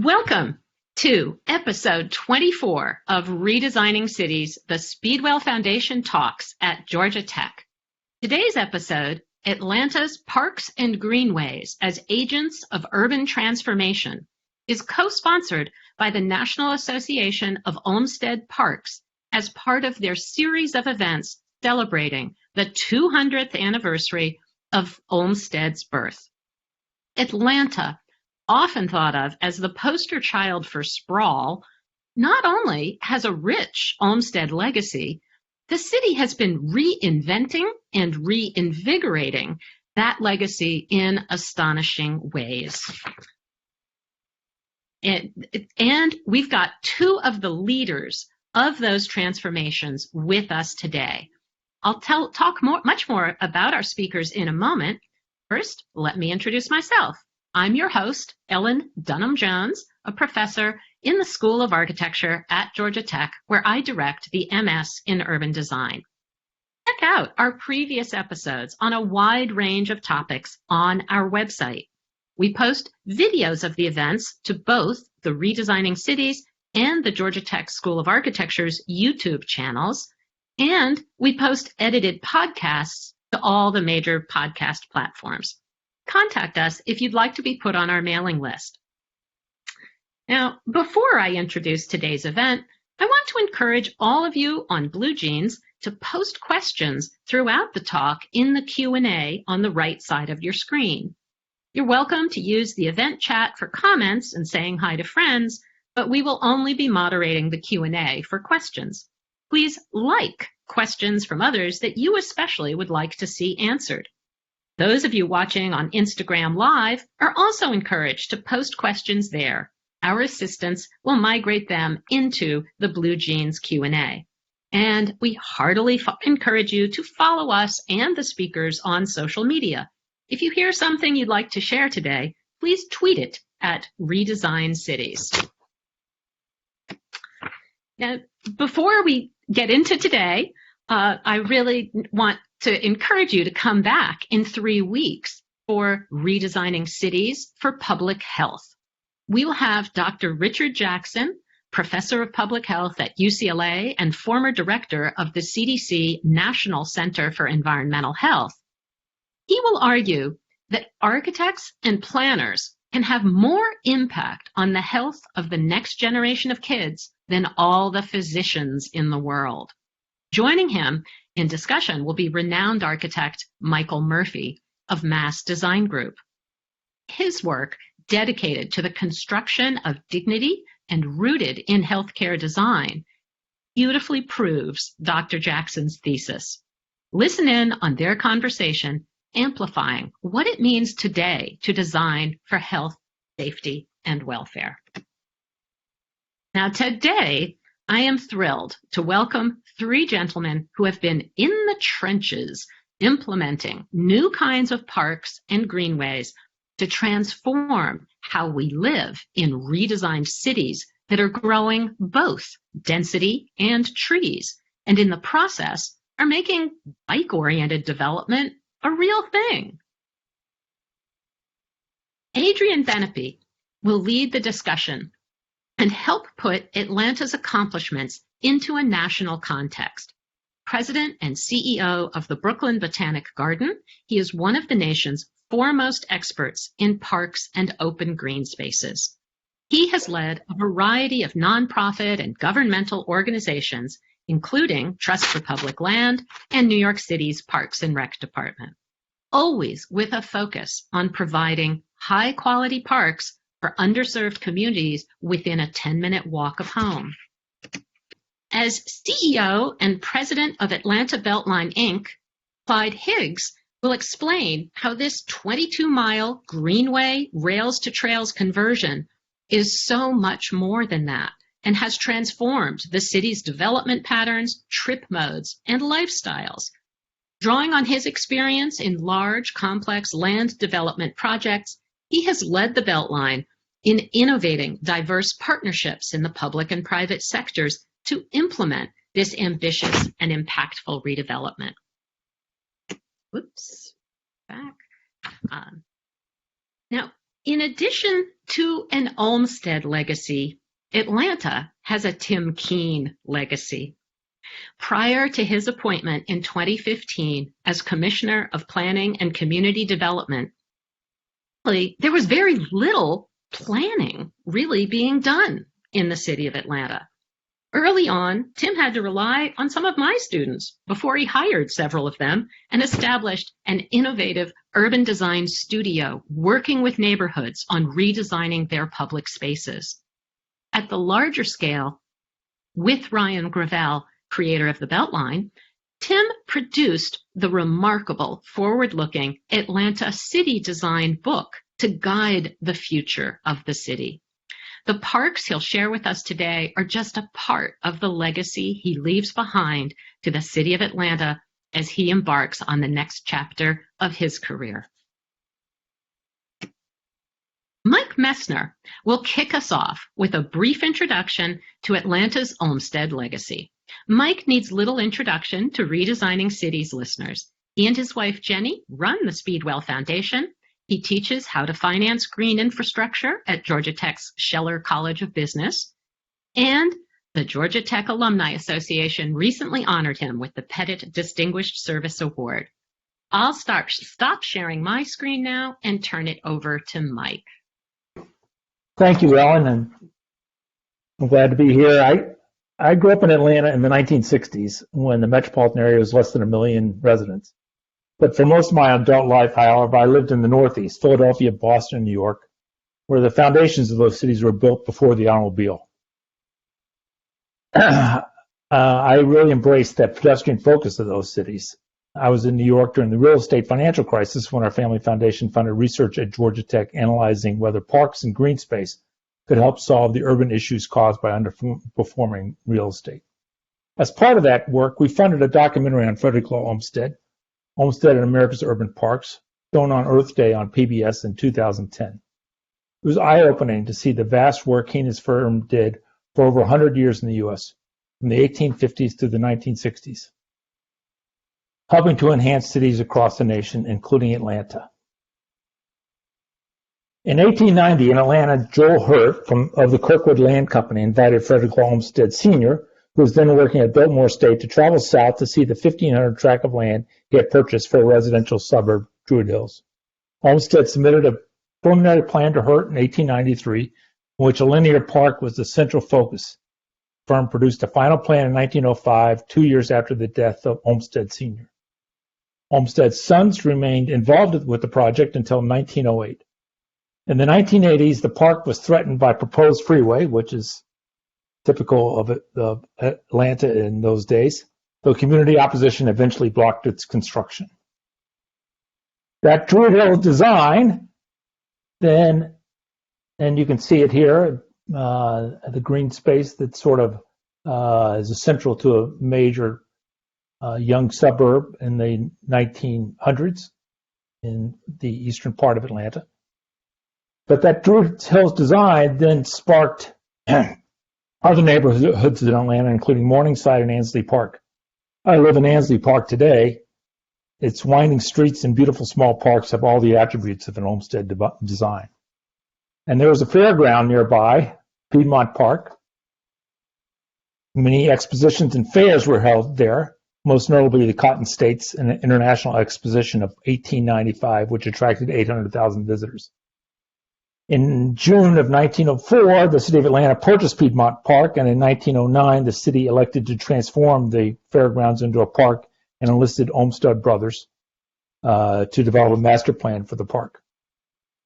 Welcome to episode 24 of Redesigning Cities, the Speedwell Foundation Talks at Georgia Tech. Today's episode, Atlanta's Parks and Greenways as Agents of Urban Transformation, is co-sponsored by the National Association of Olmstead Parks as part of their series of events celebrating the 200th anniversary of Olmsted's birth. Atlanta, often thought of as the poster child for sprawl, not only has a rich Olmsted legacy, the city has been reinventing and reinvigorating that legacy in astonishing ways. And we've got two of the leaders of those transformations with us today. I'll talk much more about our speakers in a moment. First, let me introduce myself. I'm your host, Ellen Dunham-Jones, a professor in the School of Architecture at Georgia Tech, where I direct the MS in Urban Design. Check out our previous episodes on a wide range of topics on our website. We post videos of the events to both the Redesigning Cities and the Georgia Tech School of Architecture's YouTube channels, and we post edited podcasts to all the major podcast platforms. Contact us if you'd like to be put on our mailing list. Now, before I introduce today's event, I want to encourage all of you on Blue Jeans to post questions throughout the talk in the Q&A on the right side of your screen. You're welcome to use the event chat for comments and saying hi to friends, but we will only be moderating the Q&A for questions. Please like questions from others that you especially would like to see answered. Those of you watching on Instagram Live are also encouraged to post questions there. Our assistants will migrate them into the Blue Jeans Q&A. And we heartily encourage you to follow us and the speakers on social media. If you hear something you'd like to share today, please tweet it at Redesign Cities. Now, before we get into today, I really want to encourage you to come back in 3 weeks for Redesigning Cities for Public Health. We will have Dr. Richard Jackson, Professor of Public Health at UCLA and former Director of the CDC National Center for Environmental Health. He will argue that architects and planners can have more impact on the health of the next generation of kids than all the physicians in the world. Joining him in discussion will be renowned architect Michael Murphy of Mass Design Group. His work, dedicated to the construction of dignity and rooted in healthcare design, beautifully proves Dr. Jackson's thesis. Listen in on their conversation, amplifying what it means today to design for health, safety, and welfare. Now, today, I am thrilled to welcome 3 gentlemen who have been in the trenches implementing new kinds of parks and greenways to transform how we live in redesigned cities that are growing both density and trees, and in the process are making bike-oriented development a real thing. Adrian Benepe will lead the discussion and help put Atlanta's accomplishments into a national context. President and CEO of the Brooklyn Botanic Garden, he is one of the nation's foremost experts in parks and open green spaces. He has led a variety of nonprofit and governmental organizations, including Trust for Public Land and New York City's Parks and Rec Department, always with a focus on providing high-quality parks for underserved communities within a 10-minute walk of home. As CEO and president of Atlanta Beltline, Inc., Clyde Higgs will explain how this 22-mile Greenway rails-to-trails conversion is so much more than that and has transformed the city's development patterns, trip modes, and lifestyles. Drawing on his experience in large, complex land development projects, he has led the Beltline in innovating diverse partnerships in the public and private sectors to implement this ambitious and impactful redevelopment. Whoops, back. Now, In addition to an Olmstead legacy, Atlanta has a Tim Keane legacy. Prior to his appointment in 2015 as Commissioner of Planning and Community Development, there was very little planning really being done in the city of Atlanta. Early on, Tim had to rely on some of my students before he hired several of them and established an innovative urban design studio working with neighborhoods on redesigning their public spaces. At the larger scale, with Ryan Gravel, creator of the Beltline, Tim produced the remarkable forward-looking Atlanta City Design book to guide the future of the city. The parks he'll share with us today are just a part of the legacy he leaves behind to the city of Atlanta as he embarks on the next chapter of his career. Mike Messner will kick us off with a brief introduction to Atlanta's Olmstead legacy. Mike needs little introduction to Redesigning Cities listeners. He and his wife Jenny run the Speedwell Foundation. He teaches how to finance green infrastructure at Georgia Tech's Scheller College of Business. And the Georgia Tech Alumni Association recently honored him with the Pettit Distinguished Service Award. I'll stop sharing my screen now and turn it over to Mike. Thank you, Ellen, and I'm glad to be here. I grew up in Atlanta in the 1960s when the metropolitan area was less than 1 million residents. But for most of my adult life, however, I lived in the Northeast, Philadelphia, Boston, New York, where the foundations of those cities were built before the automobile. I really embraced that pedestrian focus of those cities. I was in New York during the real estate financial crisis when our family foundation funded research at Georgia Tech analyzing whether parks and green space could help solve the urban issues caused by underperforming real estate. As part of that work, we funded a documentary on Frederick Law Olmsted and America's Urban Parks, shown on Earth Day on PBS in 2010. It was eye-opening to see the vast work he and his firm did for over 100 years in the U.S., from the 1850s to the 1960s, helping to enhance cities across the nation, including Atlanta. In 1890, in Atlanta, Joel Hurt of the Kirkwood Land Company invited Frederick Law Olmsted Sr., who was then working at Biltmore Estate, to travel south to see the 1,500 tract of land he had purchased for a residential suburb, Druid Hills. Olmsted submitted a preliminary plan to Hurt in 1893, in which a linear park was the central focus. The firm produced a final plan in 1905, 2 years after the death of Olmsted Sr. Olmsted's sons remained involved with the project until 1908. In the 1980s, the park was threatened by proposed freeway, which is typical of Atlanta in those days, though community opposition eventually blocked its construction. That Druid Hill design, then, and you can see it here, the green space that sort of is essential to a major young suburb in the 1900s in the eastern part of Atlanta. But that Druid Hills design then sparked other neighborhoods in Atlanta, including Morningside and Ansley Park. I live in Ansley Park today. Its winding streets and beautiful small parks have all the attributes of an Olmsted design. And there was a fairground nearby, Piedmont Park. Many expositions and fairs were held there, most notably the Cotton States and International Exposition of 1895, which attracted 800,000 visitors. In June of 1904, the city of Atlanta purchased Piedmont Park, and in 1909, the city elected to transform the fairgrounds into a park and enlisted Olmsted brothers to develop a master plan for the park.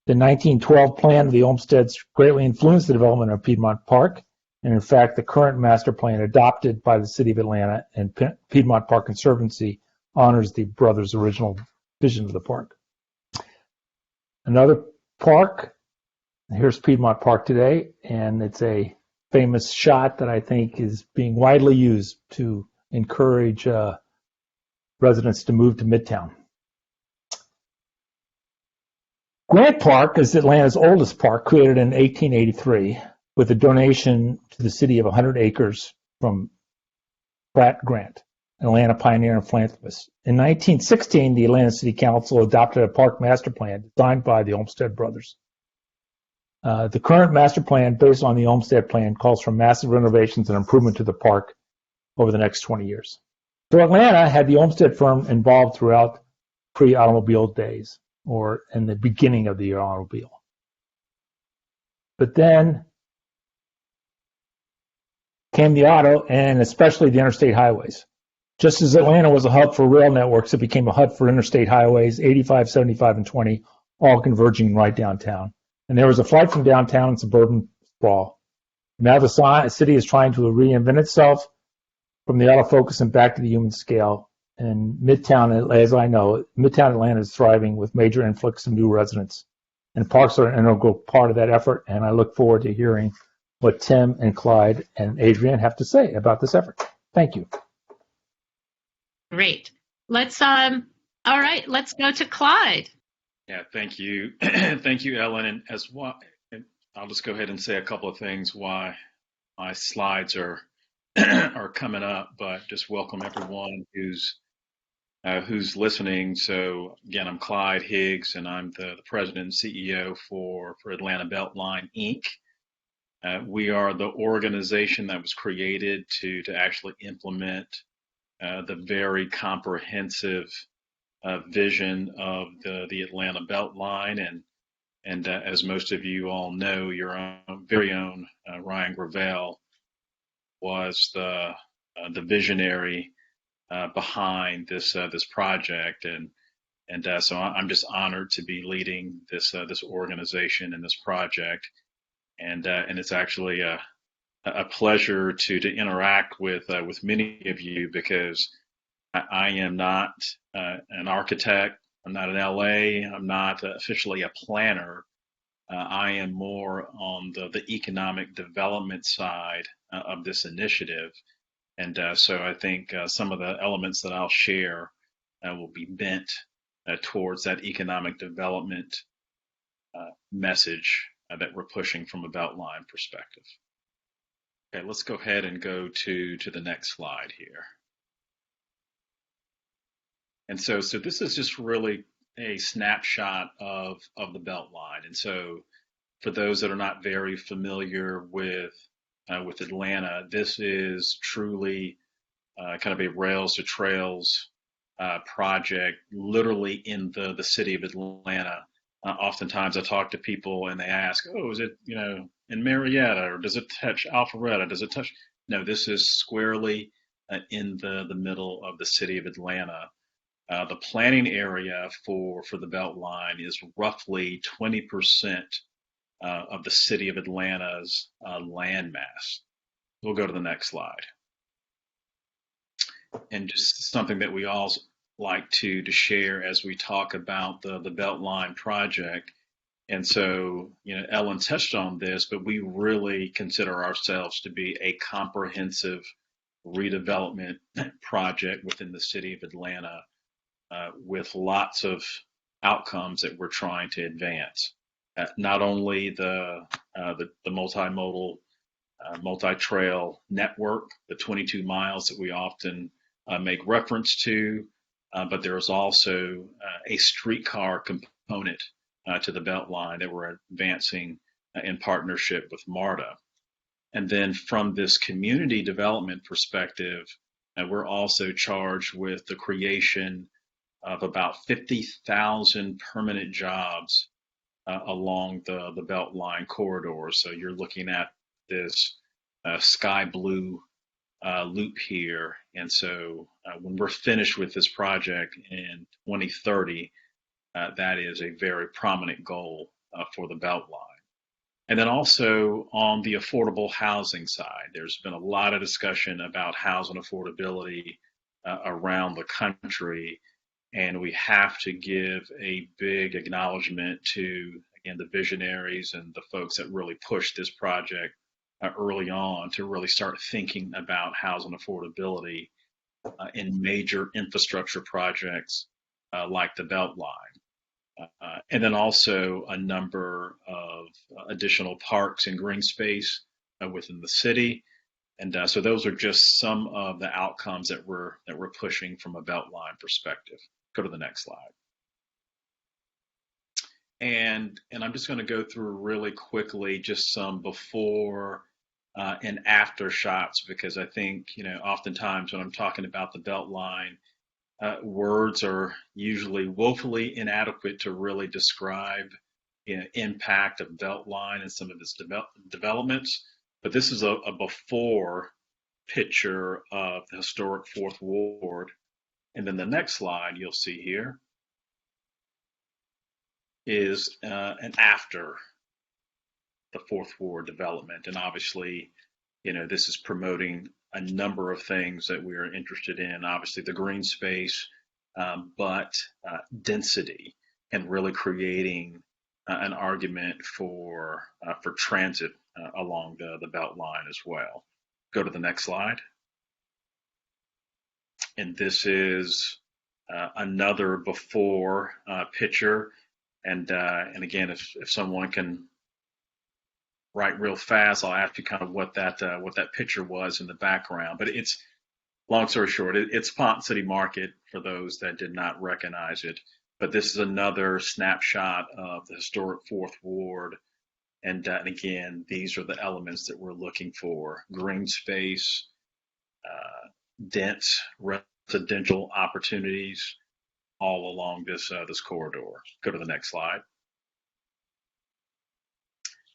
The 1912 plan of the Olmsteds greatly influenced the development of Piedmont Park, and in fact, the current master plan adopted by the city of Atlanta and Piedmont Park Conservancy honors the brothers' original vision of the park. Another park. Here's Piedmont Park today, and it's a famous shot that I think is being widely used to encourage residents to move to Midtown. Grant Park is Atlanta's oldest park, created in 1883 with a donation to the city of 100 acres from Pratt Grant, an Atlanta pioneer and philanthropist. In 1916, the Atlanta City Council adopted a park master plan designed by the Olmsted brothers. The current master plan, based on the Olmstead plan, calls for massive renovations and improvement to the park over the next 20 years. So Atlanta had the Olmsted firm involved throughout pre-automobile days, or in the beginning of the automobile. But then came the auto, and especially the interstate highways. Just as Atlanta was a hub for rail networks, it became a hub for interstate highways, 85, 75, and 20, all converging right downtown. And there was a flight from downtown and suburban sprawl. Now the city is trying to reinvent itself from the autofocus and back to the human scale. And Midtown, as I know, Midtown Atlanta is thriving with major influx of new residents. And parks are an integral part of that effort, and I look forward to hearing what Tim and Clyde and Adrian have to say about this effort. Thank you. Great. All right, let's go to Clyde. Yeah, thank you. Thank you, Ellen. And I'll just go ahead and say a couple of things why my slides are are coming up, but just welcome everyone who's listening. So again, I'm Clyde Higgs, and I'm the president and CEO for Atlanta Beltline, Inc. We are the organization that was created to actually implement the very comprehensive vision of the Atlanta Beltline, and as most of you all know, your very own Ryan Gravel was the visionary behind this project, and so I'm just honored to be leading this organization and this project, and it's actually a pleasure to interact with many of you, because I am not an architect. I'm not an LA. I'm not officially a planner. I am more on the economic development side of this initiative. And so I think some of the elements that I'll share will be bent towards that economic development message that we're pushing from a Beltline perspective. Okay, let's go ahead and go to the next slide here. And so this is just really a snapshot of the Beltline. And so for those that are not very familiar with Atlanta, this is truly kind of a rails to trails project, literally in the city of Atlanta. Oftentimes I talk to people and they ask, oh, is it, in Marietta, or does it touch Alpharetta? Does it touch? No, this is squarely in the middle of the city of Atlanta. The planning area for the Beltline is roughly 20% of the city of Atlanta's landmass. We'll go to the next slide. And just something that we all like to share as we talk about the Beltline project. And so, Ellen touched on this, but we really consider ourselves to be a comprehensive redevelopment project within the city of Atlanta, with lots of outcomes that we're trying to advance. Not only the multimodal, multi-trail network, the 22 miles that we often make reference to, but there is also a streetcar component to the Beltline that we're advancing in partnership with MARTA. And then from this community development perspective, we're also charged with the creation of about 50,000 permanent jobs along the Beltline corridor. So you're looking at this sky blue loop here. And so when we're finished with this project in 2030, that is a very prominent goal for the Beltline. And then also on the affordable housing side, there's been a lot of discussion about housing affordability around the country. And we have to give a big acknowledgement to, again, the visionaries and the folks that really pushed this project early on to really start thinking about housing affordability in major infrastructure projects like the Beltline. And then also a number of additional parks and green space within the city. And so those are just some of the outcomes that we're pushing from a Beltline perspective. Go to the next slide. And I'm just going to go through really quickly just some before and after shots, because I think, oftentimes when I'm talking about the Beltline, words are usually woefully inadequate to really describe impact of Beltline and some of its developments. But this is a before picture of the historic Fourth Ward. And then the next slide you'll see here is an after the Fourth Ward development. And obviously, this is promoting a number of things that we are interested in. Obviously, the green space, but density, and really creating an argument for transit along the Beltline as well. Go to the next slide. And this is another before picture. And again, if someone can write real fast, I'll ask you kind of what that picture was in the background. But it's, long story short, it's Ponce City Market for those that did not recognize it. But this is another snapshot of the historic Fourth Ward. And again, these are the elements that we're looking for: green space, dense residential opportunities all along this corridor. Go to the next slide.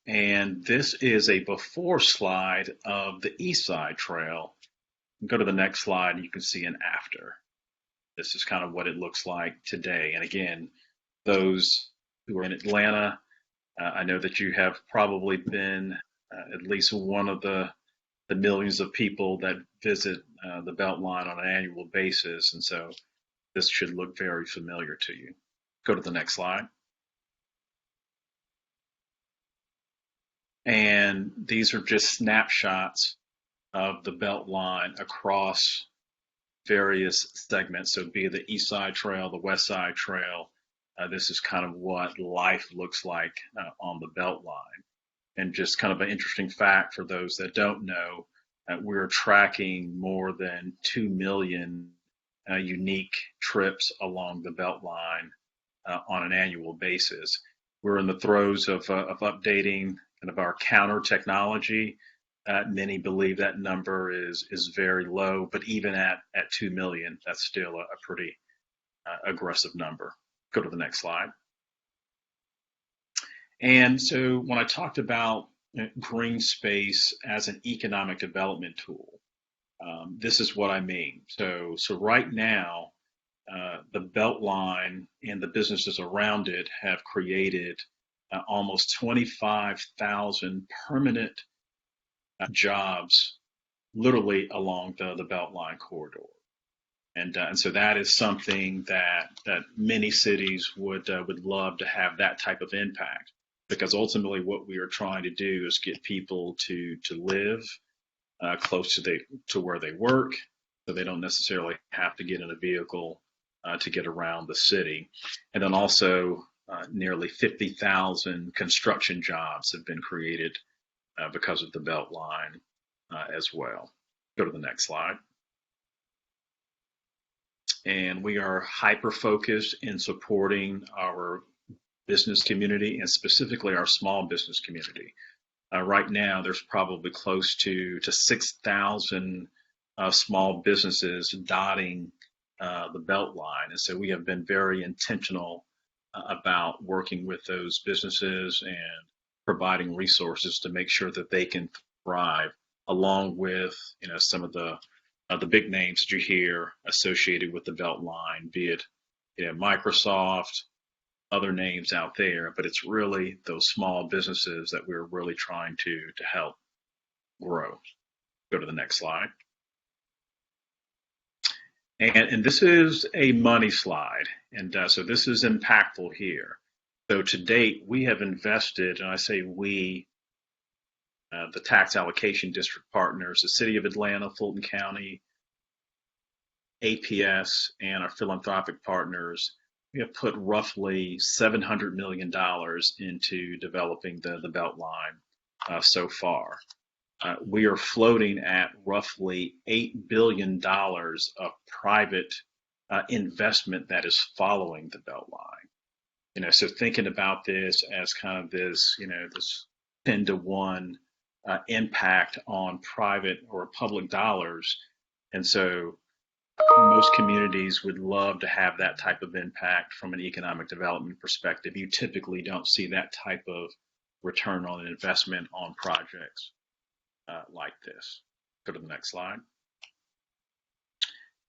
And this is a before slide of the East Side Trail. Go to the next slide and you can see an after. This is kind of what it looks like today. And again, those who are in Atlanta, I know that you have probably been at least one of the millions of people that visit the Beltline on an annual basis. And so this should look very familiar to you. Go to the next slide. And these are just snapshots of the Beltline across various segments. So be it the East Side Trail, the West Side Trail, this is kind of what life looks like on the Beltline. And just kind of an interesting fact for those that don't know, we're tracking more than 2 million unique trips along the Beltline on an annual basis. We're in the throes of updating kind of our counter technology. Many believe that number is very low, but even at 2 million, that's still a pretty aggressive number. Go to the next slide. And so when I talked about green space as an economic development tool, this is what I mean. So right now, the Beltline and the businesses around it have created almost 25,000 permanent jobs literally along the Beltline corridor. And so that is something that many cities would love to have that type of impact, because ultimately what we are trying to do is get people to live close to where they work, so they don't necessarily have to get in a vehicle to get around the city. And then also nearly 50,000 construction jobs have been created because of the Beltline as well. Go to the next slide. And we are hyper-focused in supporting our business community, and specifically our small business community. Right now, there's probably close to 6,000 small businesses dotting the Beltline. And so we have been very intentional about working with those businesses and providing resources to make sure that they can thrive, along with some of the big names that you hear associated with the Beltline, be it Microsoft, other names out there, but it's really those small businesses that we're really trying to help grow. Go to the next slide. And this is a money slide, and so this is impactful here. So to date, we have invested, and I say we, the tax allocation district partners, the City of Atlanta, Fulton County, APS, and our philanthropic partners, we have put roughly $700 million into developing the Beltline so far. We are floating at roughly $8 billion of private investment that is following the Beltline. So thinking about this as kind of this, this 10 to 1 impact on private or public dollars. And so most communities would love to have that type of impact from an economic development perspective. You typically don't see that type of return on investment on projects like this. Go to the next slide.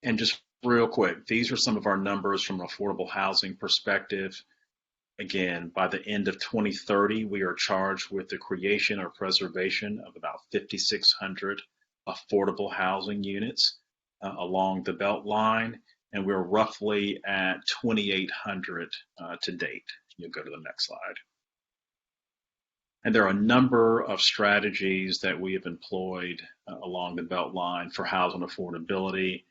And just real quick, these are some of our numbers from an affordable housing perspective. Again, by the end of 2030, we are charged with the creation or preservation of about 5,600 affordable housing units along the Beltline, and we're roughly at 2,800 to date. You'll go to the next slide. And there are a number of strategies that we have employed along the Beltline for housing affordability.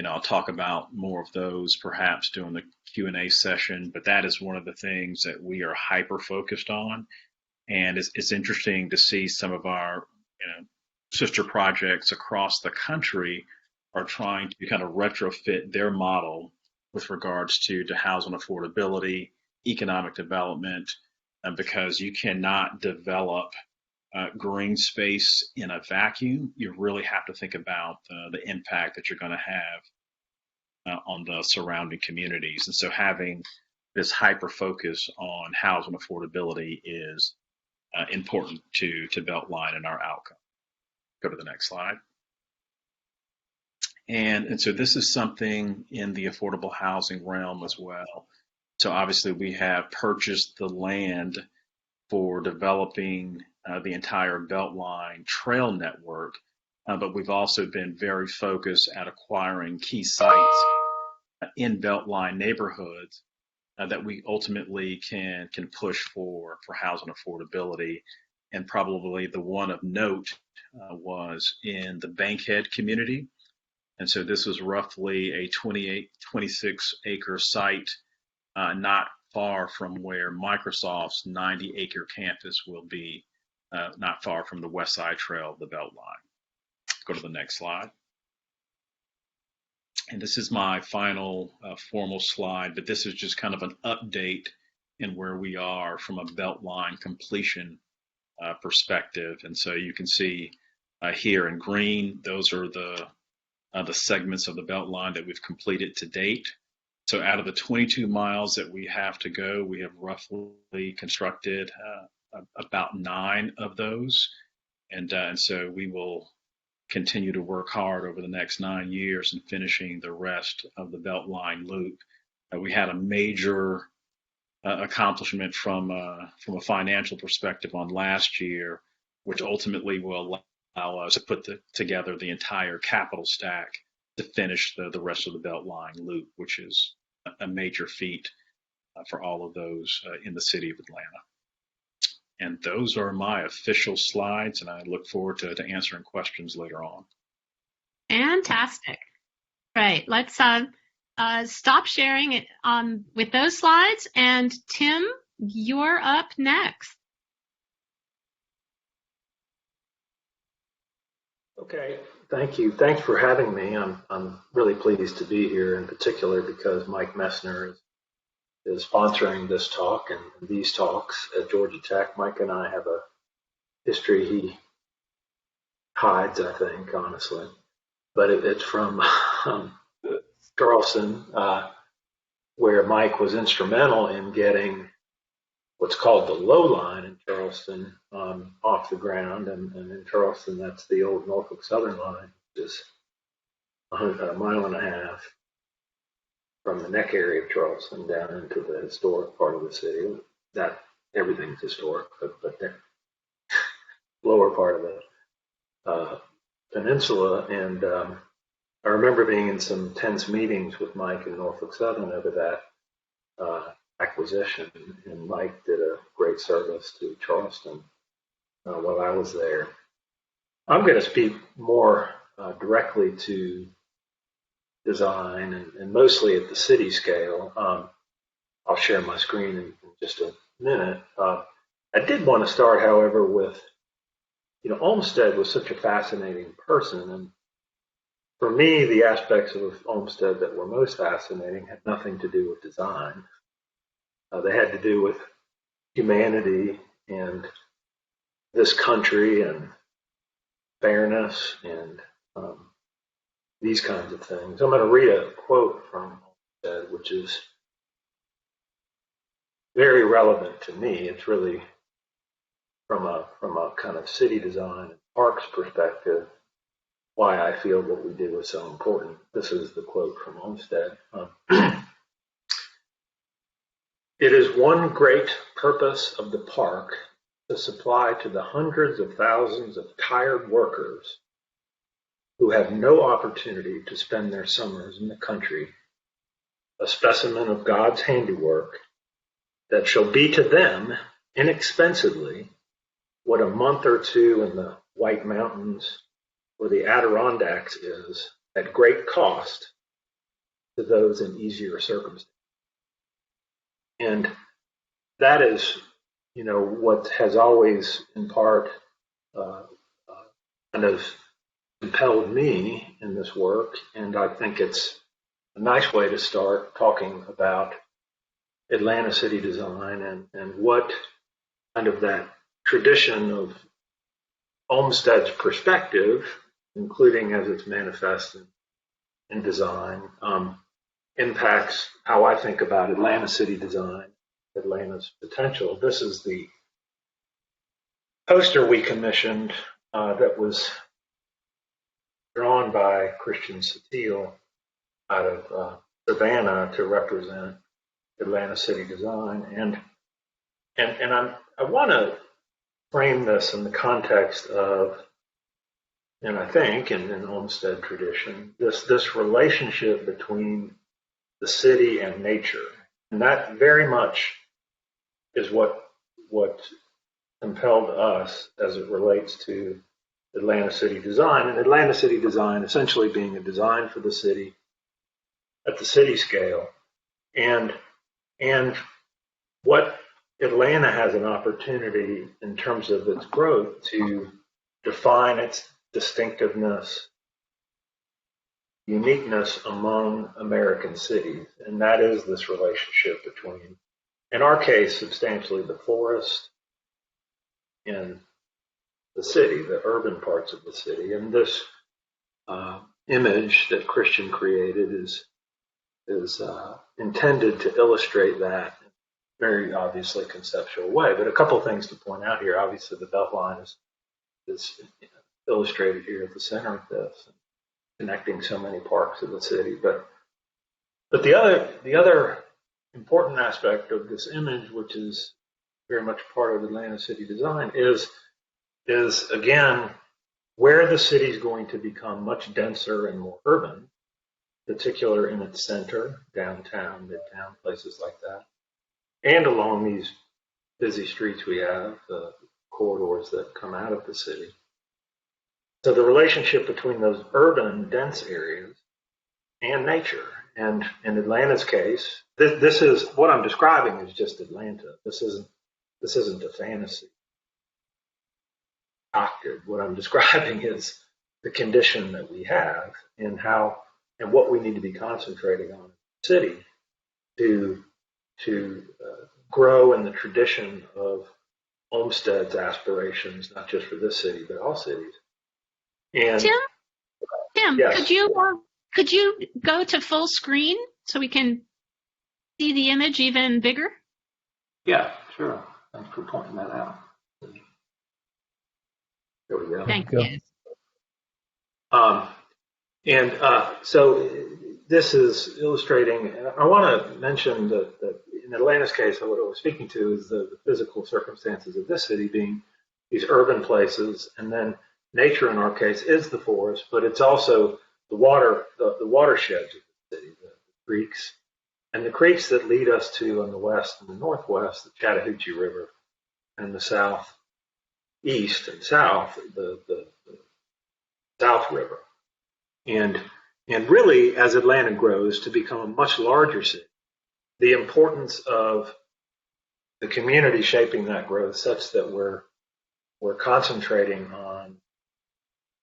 I'll talk about more of those perhaps during the Q&A session, but that is one of the things that we are hyper focused on. And it's interesting to see some of our sister projects across the country are trying to kind of retrofit their model with regards to housing affordability, economic development, because you cannot develop green space in a vacuum. You really have to think about the impact that you're going to have on the surrounding communities. And so having this hyper focus on housing affordability is important to Beltline and our outcome. Go to the next slide. And so this is something in the affordable housing realm as well. So obviously we have purchased the land for developing the entire Beltline trail network, but we've also been very focused at acquiring key sites in Beltline neighborhoods that we ultimately can push for housing affordability. And probably the one of note was in the Bankhead community. And so this was roughly a 26 acre site, not far from where Microsoft's 90-acre campus will be, not far from the West Side Trail of the Beltline. Go to the next slide. And this is my final formal slide, but this is just kind of an update in where we are from a Beltline completion perspective. And so you can see here in green, those are the segments of the Beltline that we've completed to date. So out of the 22 miles that we have to go, we have roughly constructed about 9 of those. And so we will continue to work hard over the next 9 years in finishing the rest of the Beltline loop. We had a major accomplishment from a financial perspective on last year, which ultimately will allow us to put together the entire capital stack to finish the rest of the Beltline loop, which is a major feat for all of those in the city of Atlanta. And those are my official slides, and I look forward to answering questions later on. Fantastic. Right. Let's stop sharing it with those slides. And Tim, you're up next. Okay, thank you. Thanks for having me. I'm really pleased to be here, in particular because Mike Messner is sponsoring this talk and these talks at Georgia Tech. Mike and I have a history he hides, I think, honestly, but it's from Charleston, where Mike was instrumental in getting what's called the low line in Charleston off the ground. And in Charleston, that's the old Norfolk Southern line, which is a mile and a half from the neck area of Charleston down into the historic part of the city. That everything's historic, but the lower part of the peninsula. And I remember being in some tense meetings with Mike in Norfolk Southern over that acquisition, and Mike did a great service to Charleston while I was there. I'm going to speak more directly to design and mostly at the city scale. I'll share my screen in just a minute. I did want to start, however, with, Olmsted was such a fascinating person, and for me, the aspects of Olmsted that were most fascinating had nothing to do with design. They had to do with humanity and this country and fairness and these kinds of things. I'm going to read a quote from Olmsted, which is very relevant to me. It's really from a kind of city design and parks perspective why I feel what we do is so important. This is the quote from Olmsted. It is one great purpose of the park to supply to the hundreds of thousands of tired workers who have no opportunity to spend their summers in the country a specimen of God's handiwork that shall be to them inexpensively what a month or two in the White Mountains or the Adirondacks is at great cost to those in easier circumstances. And that is, what has always, in part, kind of compelled me in this work. And I think it's a nice way to start talking about Atlanta city design and what kind of that tradition of Olmsted's perspective, including as it's manifested in design, impacts how I think about Atlanta city design, Atlanta's potential. This is the poster we commissioned that was drawn by Christian Satil out of Savannah to represent Atlanta city design. And I want to frame this in the context of, and I think in Olmsted tradition, this relationship between the city and nature. And that very much is what compelled us as it relates to Atlanta city design. And Atlanta city design essentially being a design for the city at the city scale. And what Atlanta has an opportunity in terms of its growth to define its distinctiveness, uniqueness among American cities. And that is this relationship between, in our case, substantially the forest and the city, the urban parts of the city. And this image that Christian created is intended to illustrate that in a very obviously conceptual way. But a couple of things to point out here. Obviously, the Beltline is illustrated here at the center of this, connecting so many parts of the city. But the other important aspect of this image, which is very much part of Atlanta city design, is again where the city is going to become much denser and more urban, particular in its center, downtown, midtown, places like that, and along these busy streets we have, the corridors that come out of the city. So the relationship between those urban, dense areas and nature. And in Atlanta's case, this is what I'm describing is just Atlanta. This isn't a fantasy doctored. What I'm describing is the condition that we have and what we need to be concentrating on in the city to grow in the tradition of Olmsted's aspirations, not just for this city, but all cities. And Tim, yes. could you go to full screen so we can see the image even bigger? Yeah, sure. Thanks for pointing that out. There we go. Thank you. So this is illustrating, and I want to mention that in Atlanta's case, what I was speaking to is the physical circumstances of this city being these urban places, and then nature in our case is the forest, but it's also the watersheds of the city, the creeks, and the creeks that lead us to, on the west and the northwest, the Chattahoochee River, and the southeast and south, the South River. And really, as Atlanta grows to become a much larger city, the importance of the community shaping that growth such that we're concentrating on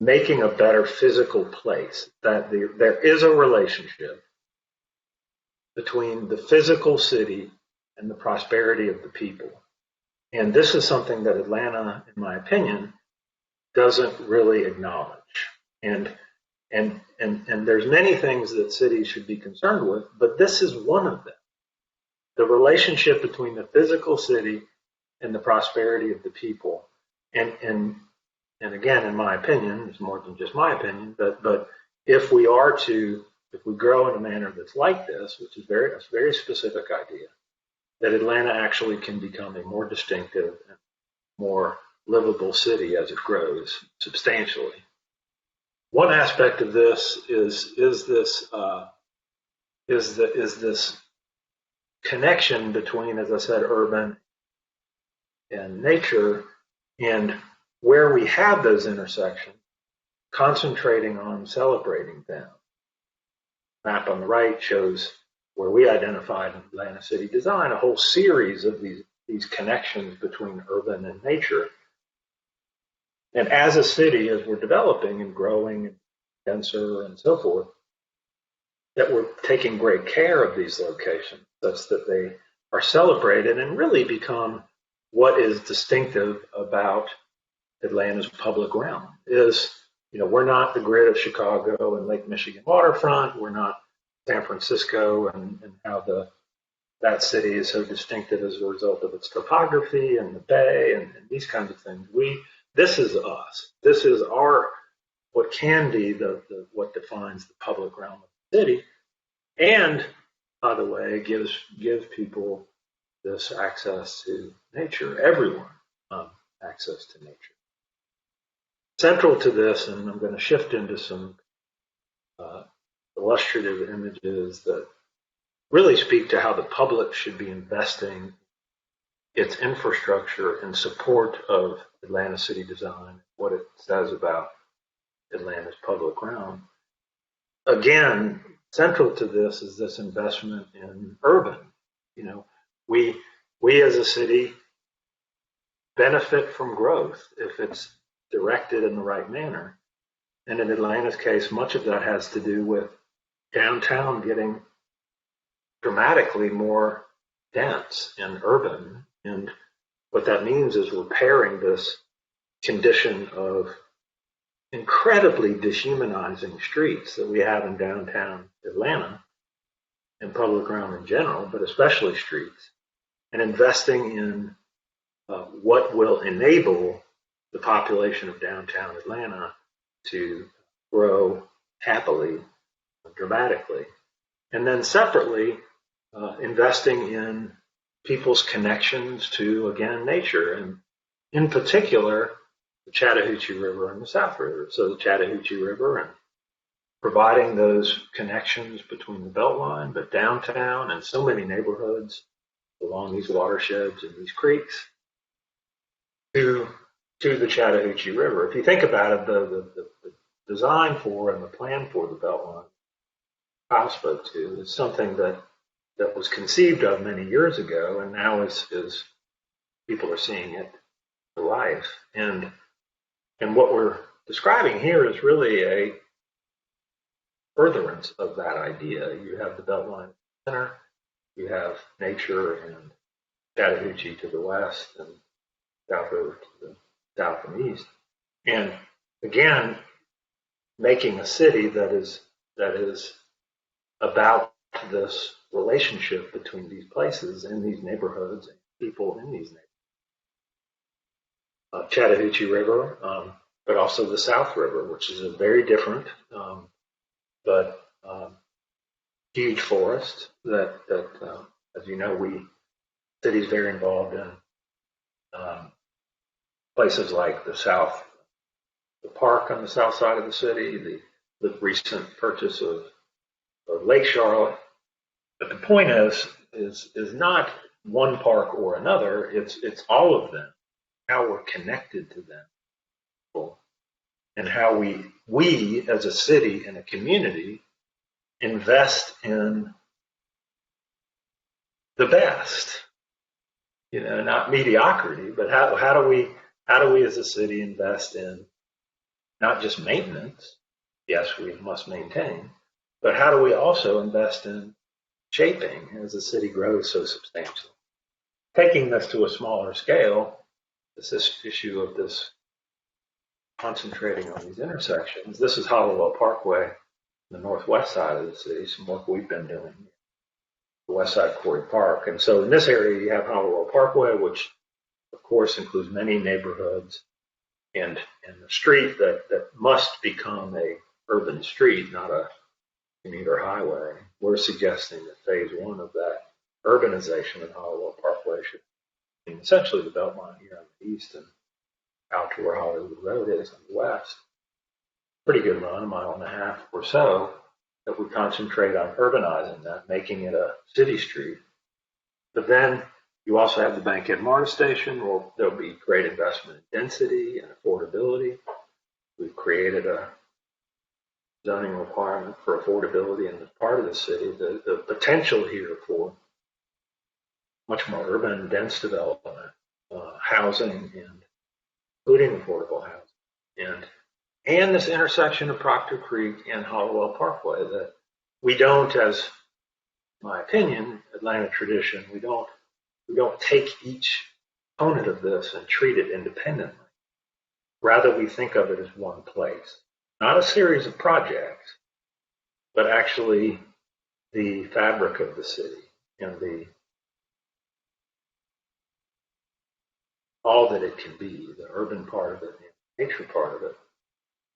making a better physical place, that there is a relationship between the physical city and the prosperity of the people. And this is something that Atlanta, in my opinion, doesn't really acknowledge. And there's many things that cities should be concerned with, but this is one of them. The relationship between the physical city and the prosperity of the people. And again, in my opinion, it's more than just my opinion, but if we grow in a manner that's like this, which is a very specific idea, that Atlanta actually can become a more distinctive and more livable city as it grows substantially. One aspect of this is this connection between, as I said, urban and nature, and where we have those intersections, concentrating on celebrating them. The map on the right shows where we identified in Atlanta City Design a whole series of these connections between urban and nature. And as a city, as we're developing and growing and denser and so forth, that we're taking great care of these locations such that they are celebrated and really become what is distinctive about Atlanta's public realm. We're not the grid of Chicago and Lake Michigan waterfront. We're not San Francisco and how that city is so distinctive as a result of its topography and the bay and these kinds of things. This is us. This is what can be what defines the public realm of the city, and by the way, gives people this access to nature. Everyone access to nature. Central to this, and I'm going to shift into some illustrative images that really speak to how the public should be investing its infrastructure in support of Atlanta City Design, what it says about Atlanta's public realm. Again, central to this is this investment in urban. We as a city benefit from growth if it's directed in the right manner. And in Atlanta's case, much of that has to do with downtown getting dramatically more dense and urban. And what that means is we're pairing this condition of incredibly dehumanizing streets that we have in downtown Atlanta and public realm in general, but especially streets, and investing in what will enable the population of downtown Atlanta to grow happily, dramatically. And then separately, investing in people's connections to, again, nature, and in particular, the Chattahoochee River and the South River. So the Chattahoochee River and providing those connections between the Beltline, but downtown and so many neighborhoods along these watersheds and these creeks to the Chattahoochee River. If you think about it, the design for and the plan for the Beltline Kyle spoke to is something that was conceived of many years ago, and now is people are seeing it to life. And what we're describing here is really a furtherance of that idea. You have the Beltline center, you have nature and Chattahoochee to the west, and South River to the south and east. And again, making a city that is about this relationship between these places and these neighborhoods and people in these neighborhoods. Chattahoochee River, but also the South River, which is a very different but huge forest that as you know, city's very involved in places like the park on the south side of the city, the recent purchase of Lake Charlotte. But the point is not one park or another. It's all of them. How we're connected to them, and how we as a city and a community invest in the best. Not mediocrity, but how do we as a city invest in not just maintenance? Yes, we must maintain, but how do we also invest in shaping as the city grows so substantially? taking this to a smaller scale, is this issue of this concentrating on these intersections. This is Hollowell Parkway, the northwest side of the city, some work we've been doing, the west side of Quarry Park. And so in this area, you have Hollowell Parkway, which of course includes many neighborhoods and the street that must become a urban street, not a commuter highway. We're suggesting that phase one of that urbanization in Hollowell Parkway should be essentially the Beltline here on the east and out to where Hollywood Road is on the west. Pretty good run, a mile and a half or so, that we concentrate on urbanizing that, making it a city street. But then you also have the Bankhead MARTA station, where there'll be great investment in density and affordability. We've created a zoning requirement for affordability in this part of the city. The potential here for much more urban, dense development, housing, and including affordable housing, and this intersection of Proctor Creek and Hollowell Parkway that we don't, as my opinion, Atlanta tradition, we don't take each component of this and treat it independently. Rather, we think of it as one place, not a series of projects, but actually the fabric of the city and all that it can be, the urban part of it, the nature part of it,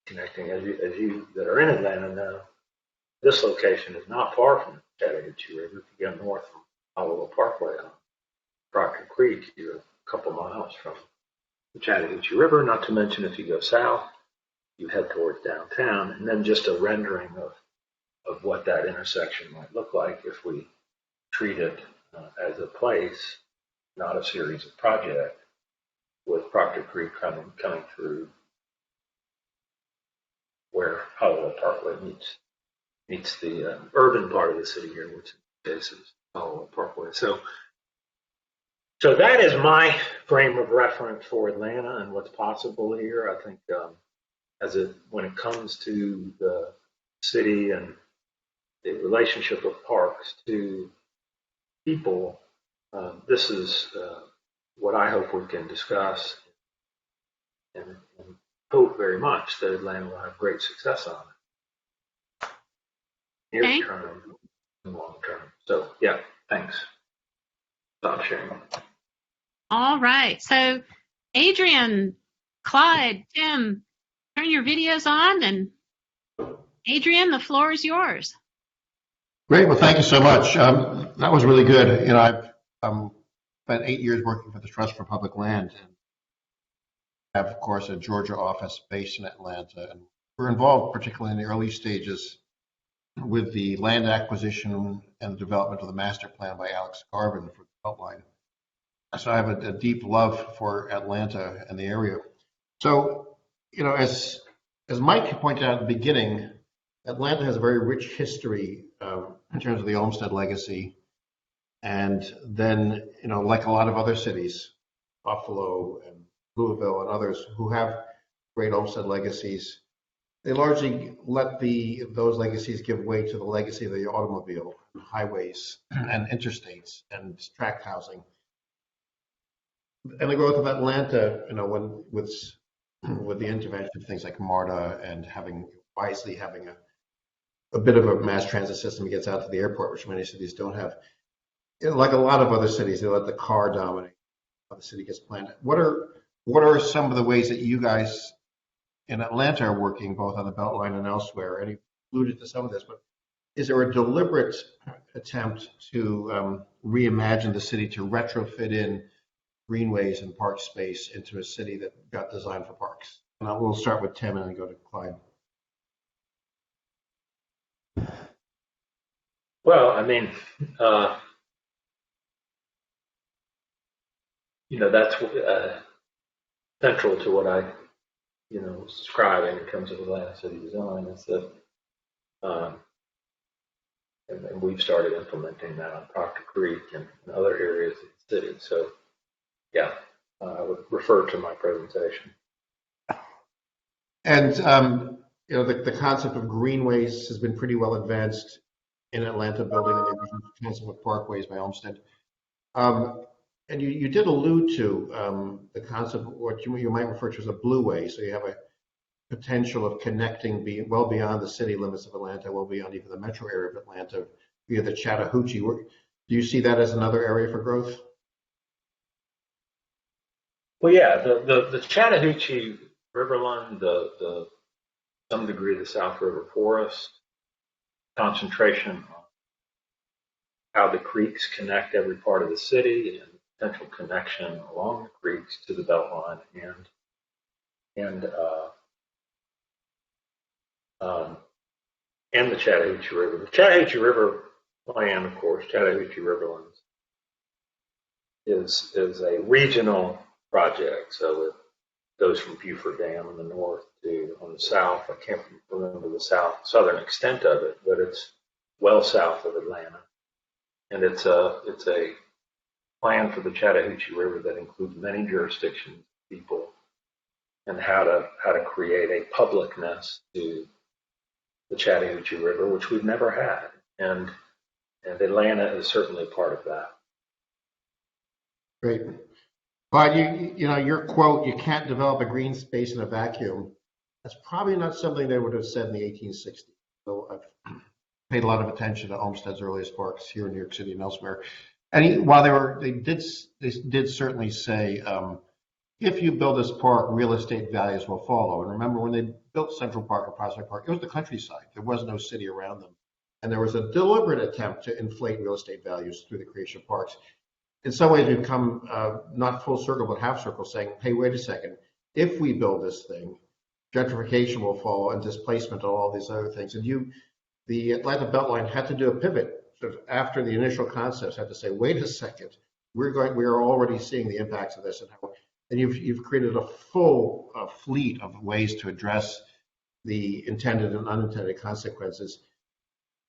connecting, as you that are in Atlanta know, this location is not far from the Chattahoochee River. If you go north from Hollowell Parkway on Proctor Creek, you're a couple miles from the Chattahoochee River, not to mention if you go south, you head towards downtown, and then just a rendering of what that intersection might look like if we treat it as a place, not a series of projects, with Proctor Creek coming through where Hollowell Parkway meets the urban part of the city here, which in this case is Hollowell Parkway. So that is my frame of reference for Atlanta and what's possible here. I think when it comes to the city and the relationship of parks to people, this is what I hope we can discuss and hope very much that Atlanta will have great success on it. Near term and long term. So yeah, thanks. Stop sharing. All right. So Adrian, Clyde, Tim, turn your videos on, and Adrian, the floor is yours. Great. Well, thank you so much. That was really good. I've spent 8 years working for the Trust for Public Land, and have, of course, a Georgia office based in Atlanta. And we're involved, particularly in the early stages, with the land acquisition and the development of the master plan by Alex Garvin for the Beltline. So I have a deep love for Atlanta and the area. So, as Mike pointed out at the beginning, Atlanta has a very rich history in terms of the Olmstead legacy. And then, like a lot of other cities, Buffalo and Louisville and others who have great Olmstead legacies, they largely let those legacies give way to the legacy of the automobile, highways and interstates and tract housing. And the growth of Atlanta, with the intervention of things like MARTA and wisely having a bit of a mass transit system that gets out to the airport, which many cities don't have. Like a lot of other cities, they let the car dominate how the city gets planned. What are some of the ways that you guys in Atlanta are working, both on the Beltline and elsewhere? And you alluded to some of this, but is there a deliberate attempt to reimagine the city, to retrofit in greenways and park space into a city that got designed for parks? And we'll start with Tim and then go to Clyde. Well, I mean, that's central to what I, was describing in terms of Atlanta city design. Is that, and we've started implementing that on Proctor Creek and other areas of the city. So, yeah, I would refer to my presentation. And the concept of greenways has been pretty well advanced in Atlanta, building on the original concept of parkways by Olmsted. And you did allude to the concept of what you might refer to as a blue way. So you have a potential of connecting well beyond the city limits of Atlanta, well beyond even the metro area of Atlanta via the Chattahoochee. Do you see that as another area for growth? Well, yeah, the Chattahoochee Riverland, the some degree the South River Forest, concentration on how the creeks connect every part of the city and potential connection along the creeks to the Beltline and the Chattahoochee River. The Chattahoochee River plan, of course, Chattahoochee Riverlands, is a regional project. So it goes from Beaufort Dam in the north to on the south. I can't remember the southern extent of it, but it's well south of Atlanta, and it's a plan for the Chattahoochee River that includes many jurisdictions, people, and how to create a publicness to the Chattahoochee River, which we've never had, and Atlanta is certainly part of that. Great. But you know, your quote, "You can't develop a green space in a vacuum," that's probably not something they would have said in the 1860s. So I've paid a lot of attention to Olmsted's earliest parks here in New York City and elsewhere. And while they did certainly say, if you build this park, real estate values will follow. And remember, when they built Central Park or Prospect Park, it was the countryside. There was no city around them. And there was a deliberate attempt to inflate real estate values through the creation of parks. In some ways, we've come not full circle, but half circle, saying, hey, wait a second. If we build this thing, gentrification will follow and displacement and all these other things. And the Atlanta Beltline had to do a pivot sort of after the initial concepts, had to say, wait a second, we are already seeing the impacts of this, and you've created a full fleet of ways to address the intended and unintended consequences.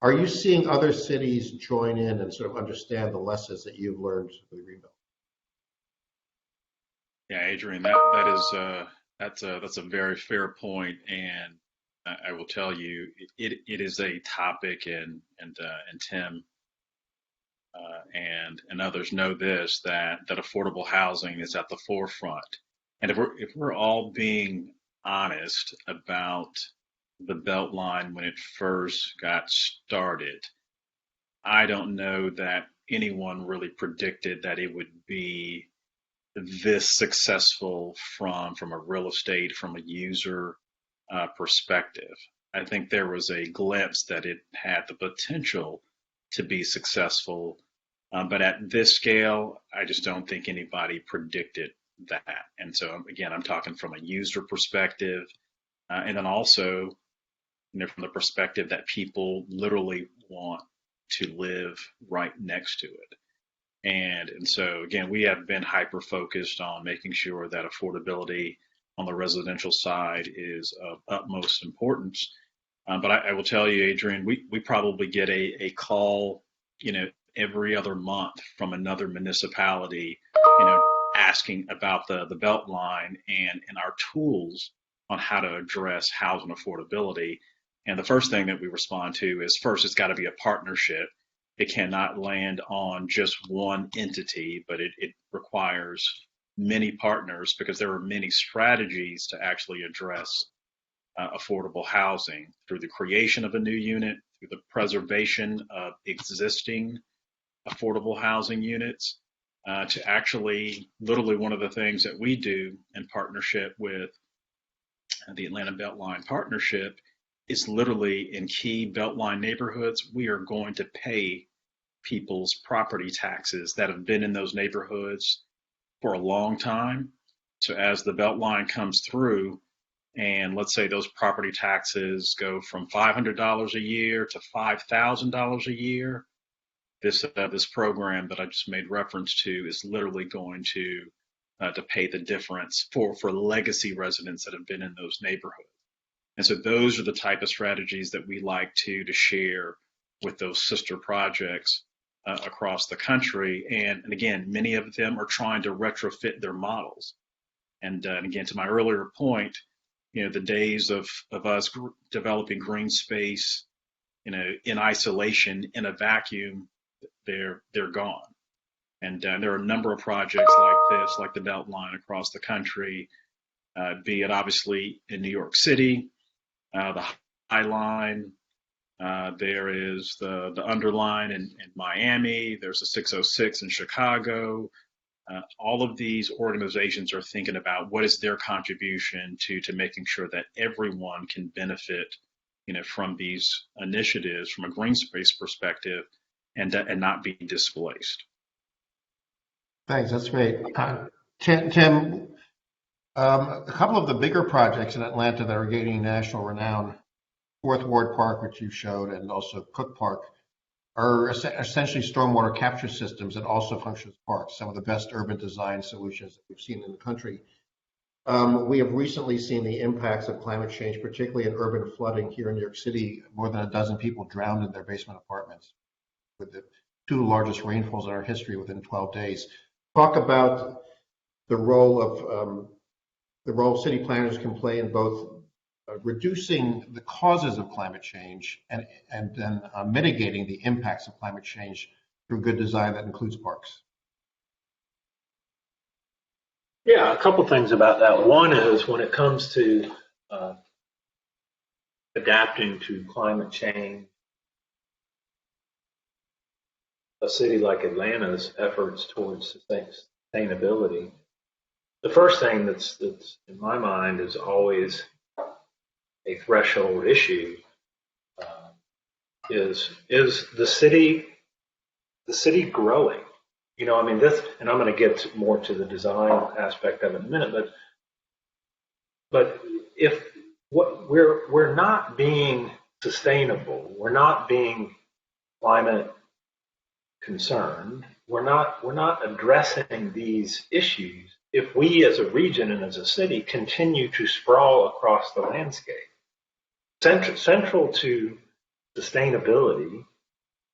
Are you seeing other cities join in and sort of understand the lessons that you've learned with the Greenbelt? Yeah, Adrian, that's a very fair point, and I will tell you, it is a topic, and Tim and others know this, that affordable housing is at the forefront. And if we're all being honest about the Beltline when it first got started, I don't know that anyone really predicted that it would be this successful from a real estate, from a user perspective. I think there was a glimpse that it had the potential to be successful, but at this scale, I just don't think anybody predicted that. And so, again, I'm talking from a user perspective, and then also, from the perspective that people literally want to live right next to it. And so, again, we have been hyper focused on making sure that affordability on the residential side is of utmost importance. But I will tell you, Adrian, we probably get a call, every other month from another municipality, asking about the Beltline and our tools on how to address housing affordability. And the first thing that we respond to is, first, it's got to be a partnership. It cannot land on just one entity, but it requires many partners, because there are many strategies to actually address affordable housing through the creation of a new unit, through the preservation of existing affordable housing units, to actually, literally one of the things that we do in partnership with the Atlanta Beltline Partnership is literally in key Beltline neighborhoods, we are going to pay people's property taxes that have been in those neighborhoods for a long time. So as the Beltline comes through, and let's say those property taxes go from $500 a year to $5,000 a year, this program that I just made reference to is literally going to pay the difference for legacy residents that have been in those neighborhoods. And so those are the type of strategies that we like to share with those sister projects across the country. And again, many of them are trying to retrofit their models. And again, to my earlier point, the days of us developing green space, in isolation, in a vacuum, they're gone. And there are a number of projects like this, like the Beltline across the country, be it obviously in New York City, the High Line. There is the Underline in Miami. There's the 606 in Chicago. All of these organizations are thinking about what is their contribution to making sure that everyone can benefit, from these initiatives from a green space perspective, and not be displaced. Thanks. That's great. Tim, a couple of the bigger projects in Atlanta that are gaining national renown, Fourth Ward Park, which you showed, and also Cook Park, are essentially stormwater capture systems that also function as parks, some of the best urban design solutions that we've seen in the country. We have recently seen the impacts of climate change, particularly in urban flooding here in New York City. More than a dozen people drowned in their basement apartments with the two largest rainfalls in our history within 12 days. Talk about the role city planners can play in both reducing the causes of climate change and then mitigating the impacts of climate change through good design that includes parks. Yeah, a couple things about that. One is when it comes to adapting to climate change, a city like Atlanta's efforts towards sustainability, the first thing that's in my mind is always a threshold issue. Is the city growing? This, and I'm going to get more to the design aspect of it in a minute, but if we're not being sustainable, we're not being climate concerned, we're not addressing these issues, if we as a region and as a city continue to sprawl across the landscape. Central to sustainability,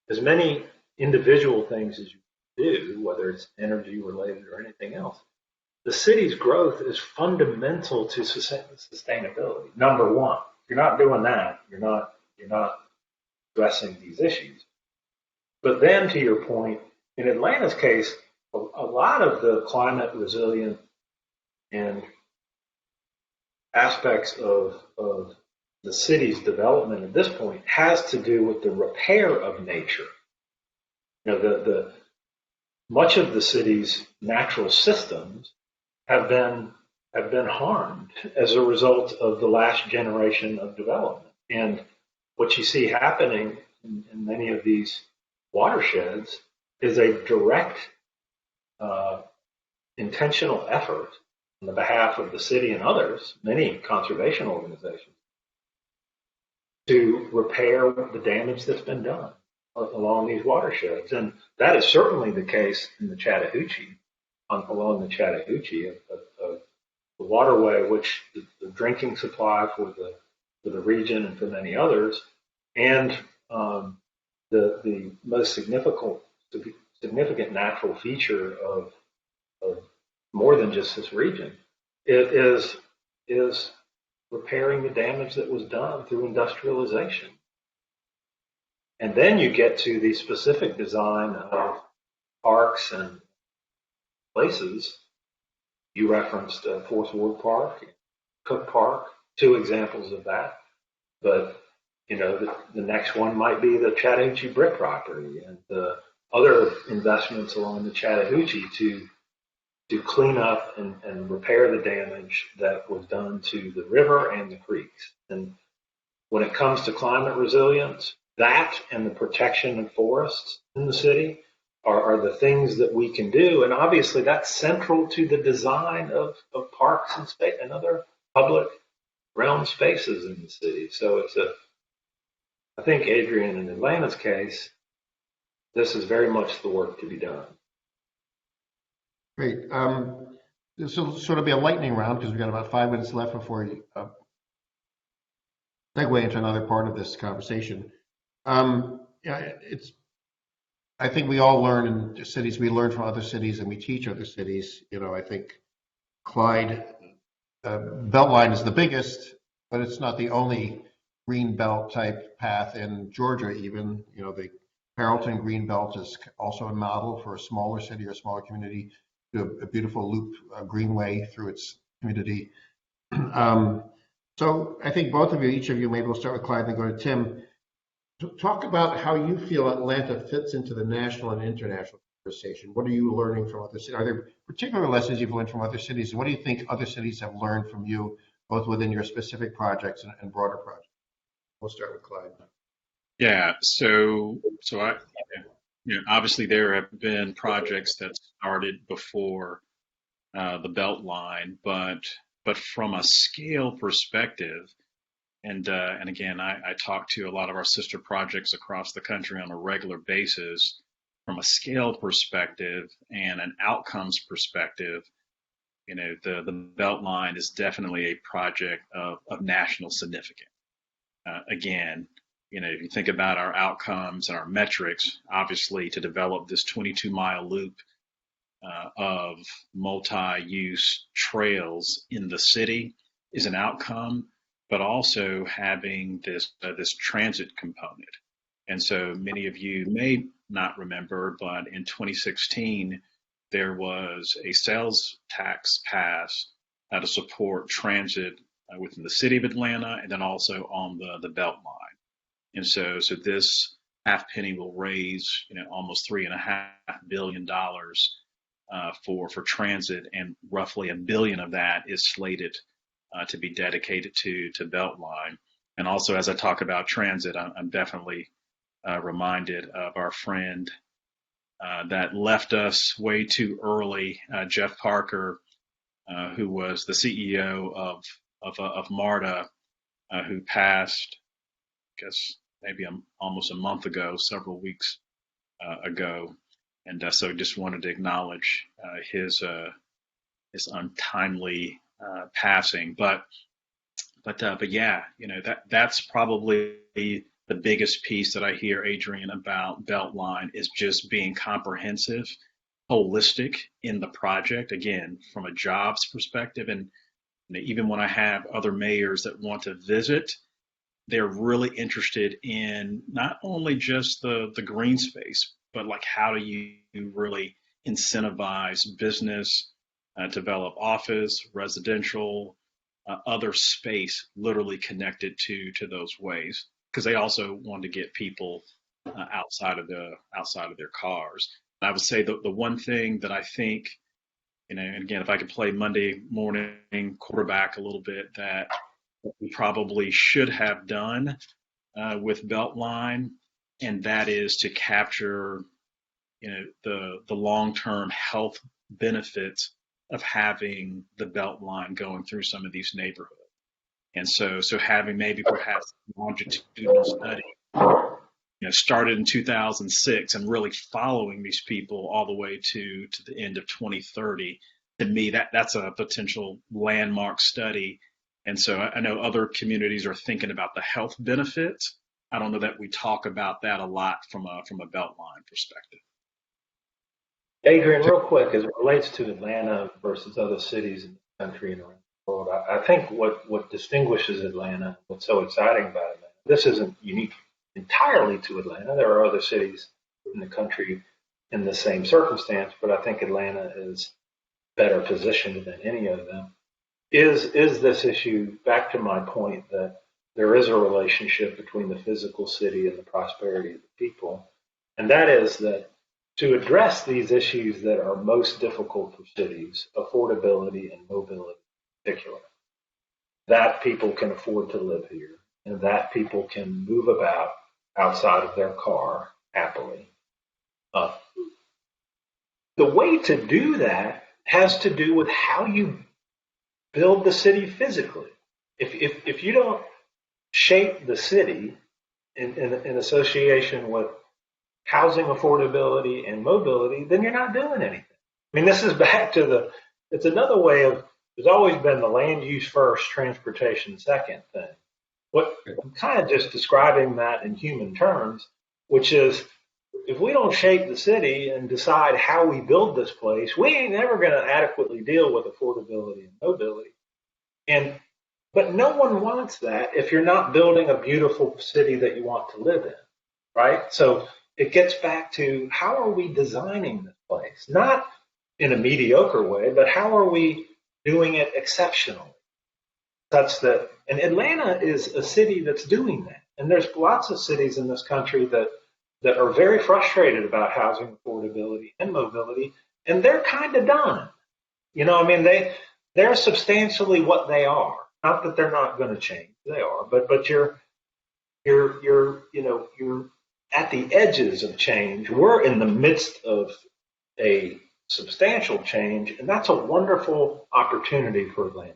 as many individual things as you do, whether it's energy related or anything else, the city's growth is fundamental to sustainability. Number one, if you're not doing that, you're not addressing these issues. But then, to your point, in Atlanta's case, a lot of the climate resilient and aspects of the city's development at this point has to do with the repair of nature. Much of the city's natural systems have been harmed as a result of the last generation of development. And what you see happening in many of these watersheds is a direct intentional effort on the behalf of the city and others, many conservation organizations, to repair the damage that's been done along these watersheds. And that is certainly the case in the Chattahoochee, along the Chattahoochee, of the waterway, which the drinking supply for the region and for many others, and the most significant natural feature of more than just this region, it is repairing the damage that was done through industrialization. And then you get to the specific design of parks and places. You referenced Fourth Ward Park, Cook Park, two examples of that. But the next one might be the Chattahoochee brick property and the other investments along the Chattahoochee to clean up and repair the damage that was done to the river and the creeks. And when it comes to climate resilience, that and the protection of forests in the city are the things that we can do. And obviously that's central to the design of parks and space and other public realm spaces in the city. So I think, Adrian, in Atlanta's case, this is very much the work to be done. Great. This will sort of be a lightning round because we've got about 5 minutes left before you segue into another part of this conversation. I think we all learn in cities. We learn from other cities and we teach other cities. I think Clyde Beltline is the biggest, but it's not the only green belt type path in Georgia. Even the Carrollton Greenbelt is also a model for a smaller city or a smaller community, do a beautiful loop greenway through its community. So I think both of you, each of you, maybe we'll start with Clyde and go to Tim. Talk about how you feel Atlanta fits into the national and international conversation. What are you learning from other cities? Are there particular lessons you've learned from other cities? And what do you think other cities have learned from you, both within your specific projects and broader projects? We'll start with Clyde. Yeah, so I, obviously there have been projects that started before the Beltline, but from a scale perspective, and again, I talk to a lot of our sister projects across the country on a regular basis. From a scale perspective and an outcomes perspective, the Beltline is definitely a project of national significance. Again, if you think about our outcomes and our metrics, obviously to develop this 22-mile loop of multi-use trails in the city is an outcome, but also having this transit component. And so many of you may not remember, but in 2016, there was a sales tax passed to support transit within the city of Atlanta and then also on the Beltline. And so this half penny will raise, almost $3.5 billion for transit, and roughly $1 billion of that is slated to be dedicated to Beltline. And also, as I talk about transit, I'm definitely reminded of our friend that left us way too early, Jeff Parker, who was the CEO of MARTA, who passed, I guess, maybe almost a month ago, several weeks ago. And so just wanted to acknowledge his untimely passing. But yeah, that's probably the biggest piece that I hear, Adrian, about Beltline is just being comprehensive, holistic in the project, again, from a jobs perspective. And even when I have other mayors that want to visit, they're really interested in not only just the green space, but like how do you really incentivize business, develop office, residential, other space literally connected to those ways, because they also want to get people outside of their cars. And I would say the one thing that I think, and again, if I could play Monday morning quarterback a little bit, that we probably should have done with Beltline, and that is to capture, the long-term health benefits of having the Beltline going through some of these neighborhoods. And so having maybe perhaps a longitudinal study, started in 2006 and really following these people all the way to the end of 2030, to me, that's a potential landmark study. And so I know other communities are thinking about the health benefits. I don't know that we talk about that a lot from a Beltline perspective. Adrian, real quick, as it relates to Atlanta versus other cities in the country and around the world, I think what distinguishes Atlanta, what's so exciting about Atlanta, this isn't unique entirely to Atlanta. There are other cities in the country in the same circumstance, but I think Atlanta is better positioned than any of them. Is this issue, back to my point that there is a relationship between the physical city and the prosperity of the people, and that is that to address these issues that are most difficult for cities, affordability and mobility in particular, that people can afford to live here and that people can move about outside of their car happily. The way to do that has to do with how you build the city physically. If you don't shape the city in association with housing affordability and mobility, then you're not doing anything. I mean, this is back to it's another way of, there's always been the land use first, transportation second thing. What I'm kind of just describing that in human terms, which is if we don't shape the city and decide how we build this place, we ain't never going to adequately deal with affordability and mobility. But no one wants that if you're not building a beautiful city that you want to live in, right? So it gets back to how are we designing this place? Not in a mediocre way, but how are we doing it exceptionally? And Atlanta is a city that's doing that. And there's lots of cities in this country that are very frustrated about housing affordability and mobility, and they're kind of done. They're substantially what they are. Not that they're not going to change, they are. But you're at the edges of change. We're in the midst of a substantial change, and that's a wonderful opportunity for Atlanta.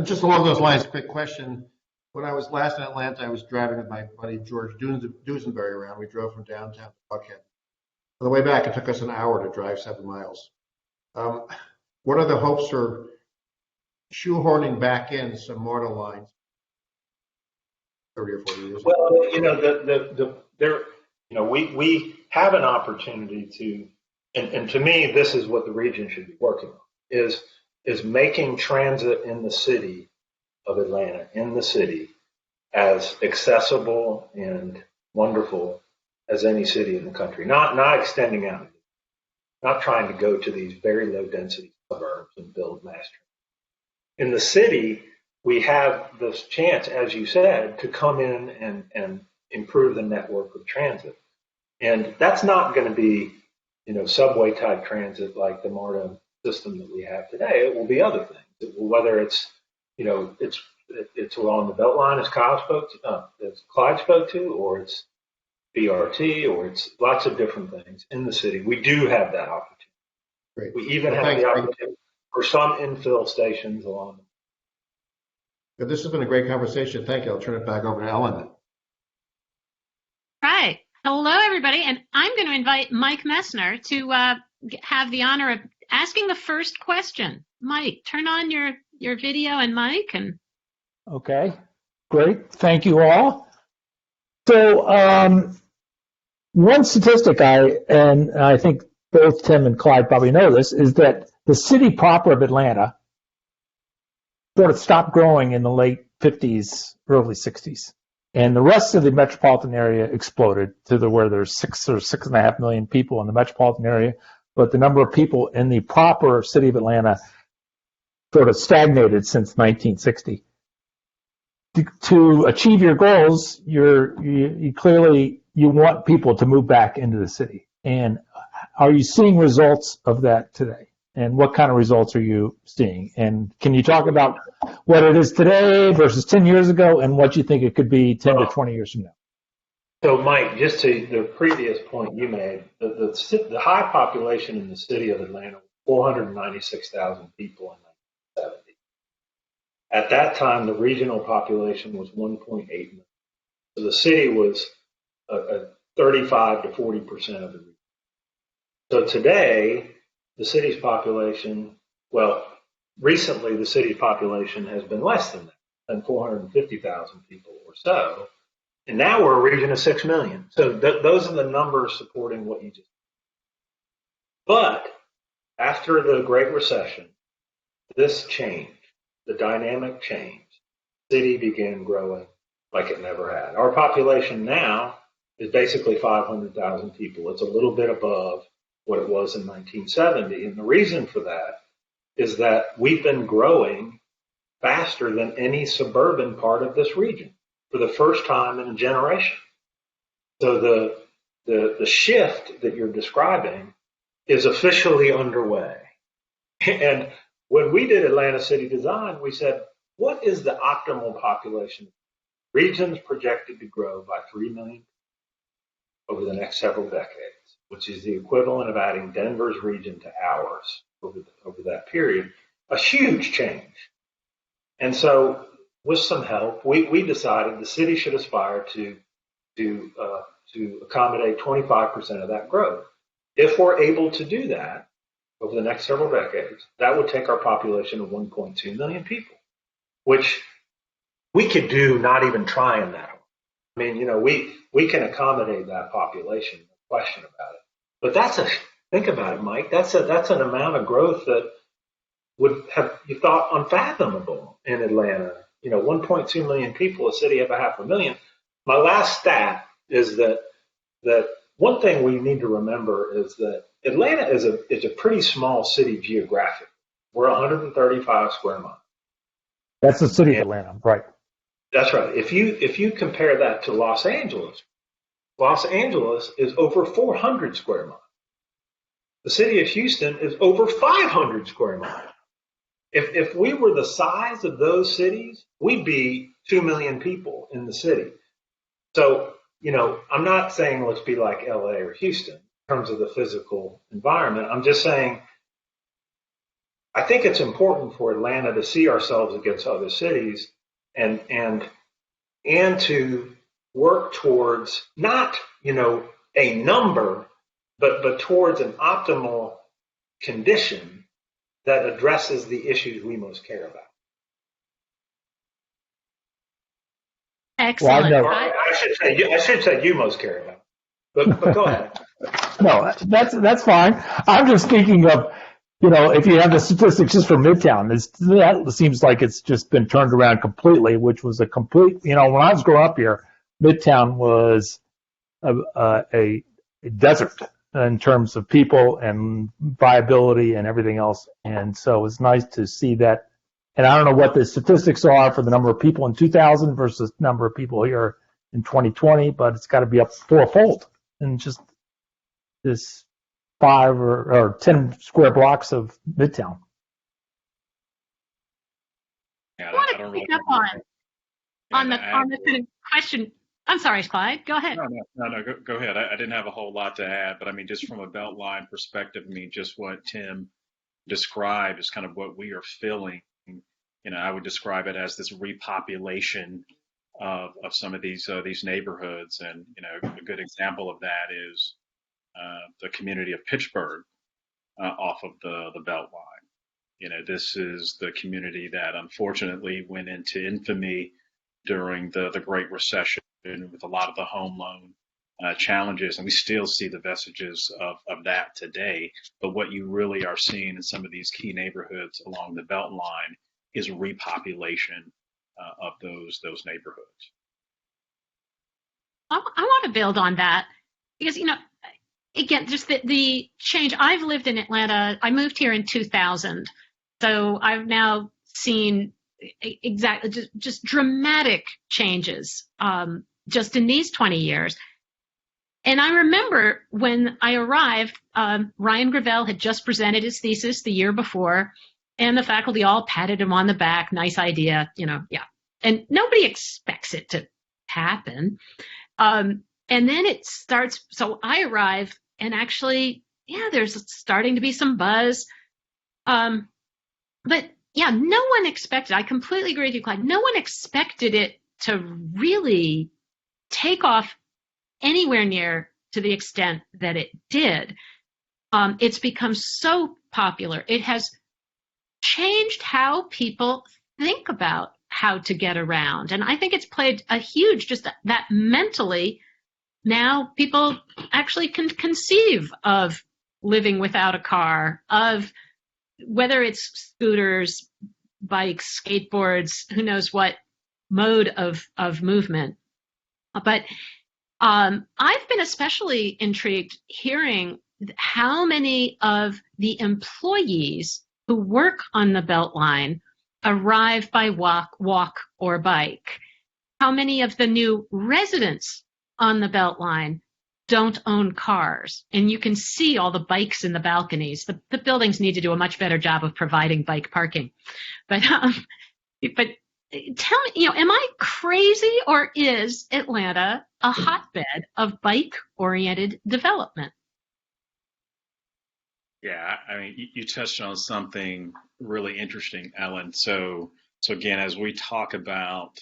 Just along those lines, quick question. When I was last in Atlanta, I was driving with my buddy George Dusenberry around. We drove from downtown to Buckhead. On the way back, it took us an hour to drive 7 miles. What are the hopes for shoehorning back in some MARTA lines 30 or 40 years ago? Well, we have an opportunity to, and to me, this is what the region should be working on, is making transit in the city of Atlanta, in the city, as accessible and wonderful as any city in the country. Not extending out, not trying to go to these very low density suburbs and build mass transit. In the city, we have this chance, as you said, to come in and improve the network of transit. And that's not going to be, subway type transit like the MARTA system that we have today. It will be other things. Whether it's along the Beltline, as Clyde spoke to, or it's BRT, or it's lots of different things in the city. We do have that opportunity. Great. We even have the opportunity for some infill stations along. This has been a great conversation. Thank you. I'll turn it back over to Ellen. Right. Hello, everybody. And I'm going to invite Mike Messner to have the honor of asking the first question. Mike, turn on your video and mic. Okay, great. Thank you all. So one statistic I think both Tim and Clyde probably know this, is that the city proper of Atlanta sort of stopped growing in the late 50s, early 60s. And the rest of the metropolitan area exploded to where there's 6 or 6.5 million people in the metropolitan area. But the number of people in the proper city of Atlanta sort of stagnated since 1960. To achieve your goals, you clearly want people to move back into the city. And are you seeing results of that today? And what kind of results are you seeing? And can you talk about what it is today versus 10 years ago and what you think it could be 10 to 20 years from now? So, Mike, just to the previous point you made, the high population in the city of Atlanta, 496,000 people in 1970. At that time, the regional population was 1.8 million. So the city was 35 to 40% of the region. So today, the city's population, recently the city's population has been less than that, than 450,000 people or so. And now we're a region of 6 million. So those are the numbers supporting what you just said. But after the Great Recession, this changed. The dynamic changed. The city began growing like it never had. Our population now is basically 500,000 people. It's a little bit above what it was in 1970. And the reason for that is that we've been growing faster than any suburban part of this region for the first time in a generation. So the shift that you're describing is officially underway. And when we did Atlanta City Design, we said, what is the optimal population? Regions projected to grow by 3 million over the next several decades, which is the equivalent of adding Denver's region to ours over that period, a huge change. And so with some help, we decided the city should aspire to accommodate 25% of that growth. If we're able to do that over the next several decades, that would take our population to 1.2 million people, which we could do not even trying that hard. I mean, we can accommodate that population, no question about it. But think about it, Mike, that's an amount of growth that would have, you thought, unfathomable in Atlanta. 1.2 million people, a city of 500,000. My last stat is that that one thing we need to remember is that Atlanta is a pretty small city geographically. We're 135 square miles. That's the city of Atlanta, right? That's right. If you compare that to Los Angeles is over 400 square miles. The city of Houston is over 500 square miles. If we were the size of those cities, we'd be 2 million people in the city. So, I'm not saying let's be like LA or Houston in terms of the physical environment. I'm just saying I think it's important for Atlanta to see ourselves against other cities and to work towards not, a number, but towards an optimal condition that addresses the issues we most care about. Excellent. Well, I should say you most care about. But go ahead. No, that's fine. I'm just thinking of, if you have the statistics just for Midtown, that seems like it's just been turned around completely, which was a complete, when I was growing up here, Midtown was a desert in terms of people and viability and everything else. And so it's nice to see that. And I don't know what the statistics are for the number of people in 2000 versus number of people here in 2020, but it's got to be up fourfold in just this 5 or 10 square blocks of Midtown. I want to pick up on the kind of question. I'm sorry, Clyde. Go ahead. No, go ahead. I didn't have a whole lot to add, but I mean, just from a Beltline perspective, just what Tim described is kind of what we are feeling. I would describe it as this repopulation of some of these neighborhoods, and a good example of that is the community of Pittsburgh off of the Beltline. This is the community that unfortunately went into infamy during the Great Recession with a lot of the home loan challenges, and we still see the vestiges of that today. But what you really are seeing in some of these key neighborhoods along the Beltline is repopulation of those neighborhoods. I want to build on that because, again, just the change. I've lived in Atlanta. I moved here in 2000. So I've now seen exactly just dramatic changes just in these 20 years. And I remember when I arrived, Ryan Gravel had just presented his thesis the year before, and the faculty all patted him on the back. Nice idea, yeah. And nobody expects it to happen. And then it starts. So I arrive, and actually, there's starting to be some buzz. But yeah, no one expected, I completely agree with you, Clyde, no one expected it to really take off anywhere near to the extent that it did. It's become so popular. It has changed how people think about how to get around. And I think it's played a huge, just that mentally, now people actually can conceive of living without a car, of whether it's scooters, bikes, skateboards, who knows what mode of movement. But I've been especially intrigued hearing how many of the employees who work on the Beltline arrive by walk or bike. How many of the new residents on the Beltline don't own cars, and you can see all the bikes in the balconies. The buildings need to do a much better job of providing bike parking. But tell me, am I crazy, or is Atlanta a hotbed of bike-oriented development? Yeah, I mean, you touched on something really interesting, Ellen. So again, as we talk about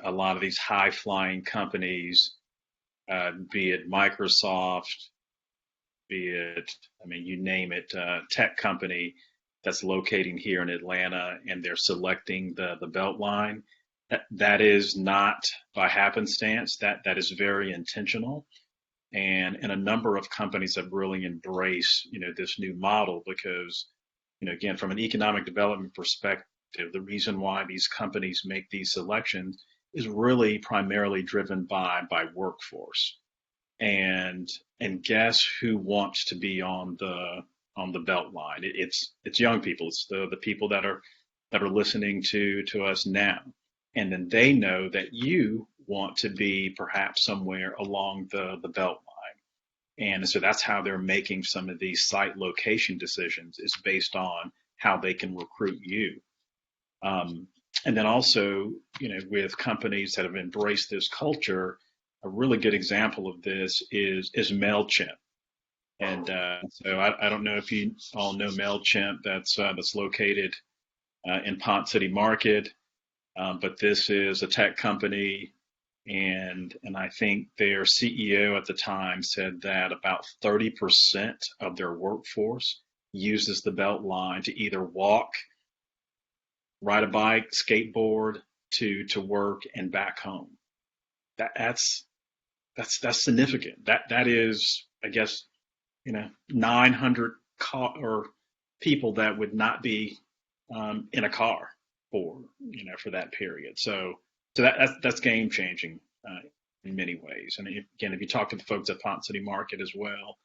a lot of these high-flying companies, be it Microsoft, be it, you name it, tech company that's locating here in Atlanta, and they're selecting the Beltline. That is not by happenstance. That is very intentional. And a number of companies have really embraced, this new model because, again, from an economic development perspective, the reason why these companies make these selections is really primarily driven by workforce. and guess who wants to be on the Beltline? It's young people. It's the people that are listening to us now, and then they know that you want to be perhaps somewhere along the Beltline. And so that's how they're making some of these site location decisions, is based on how they can recruit you. And then also, with companies that have embraced this culture, a really good example of this is MailChimp. And so I don't know if you all know MailChimp. That's located in Pont City Market, but this is a tech company. And I think their CEO at the time said that about 30% of their workforce uses the Beltline to either walk, ride a bike, skateboard to work and back home. That's significant. That is, I guess, 900 or people that would not be in a car for that period. So that's game changing in many ways. And again, if you talk to the folks at Pont City Market as well,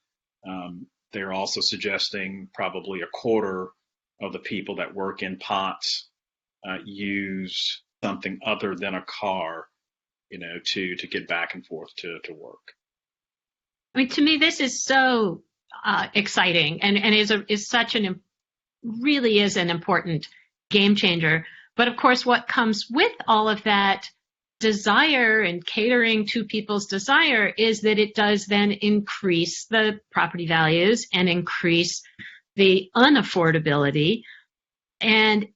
they're also suggesting probably a quarter of the people that work in Ponts use something other than a car, to get back and forth to work. I mean, to me, this is so exciting, and really is an important game changer. But of course, what comes with all of that desire and catering to people's desire is that it does then increase the property values and increase the unaffordability. And,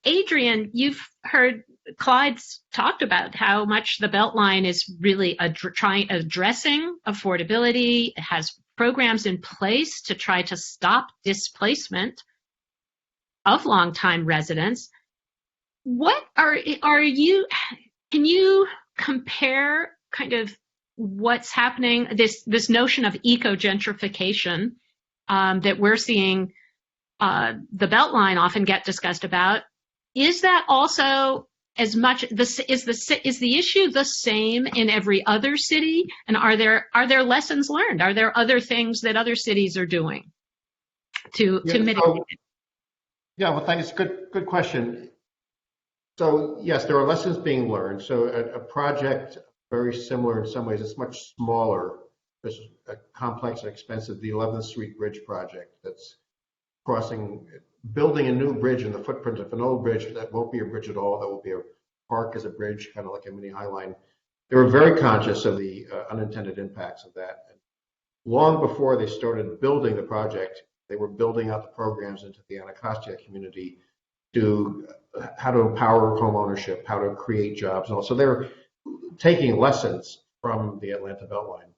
Adrian, you've heard Clyde's talked about how much the Beltline is really addressing affordability. It has programs in place to try to stop displacement of longtime residents. What can you compare kind of what's happening, this notion of eco-gentrification that we're seeing the Beltline often get discussed about? Is that also as much is the issue the same in every other city? And are there lessons learned? Are there other things that other cities are doing to mitigate it? Yeah, well, thanks. Good question. So yes, there are lessons being learned. So a project very similar in some ways, it's much smaller. This a complex and expensive, the 11th Street Bridge project that's building a new bridge in the footprint of an old bridge that won't be a bridge at all. That will be a park as a bridge, kind of like a mini High Line. They were very conscious of the unintended impacts of that. And long before they started building the project, they were building out the programs into the Anacostia community to how to empower home ownership, how to create jobs, and all. So they're taking lessons from the Atlanta Beltline.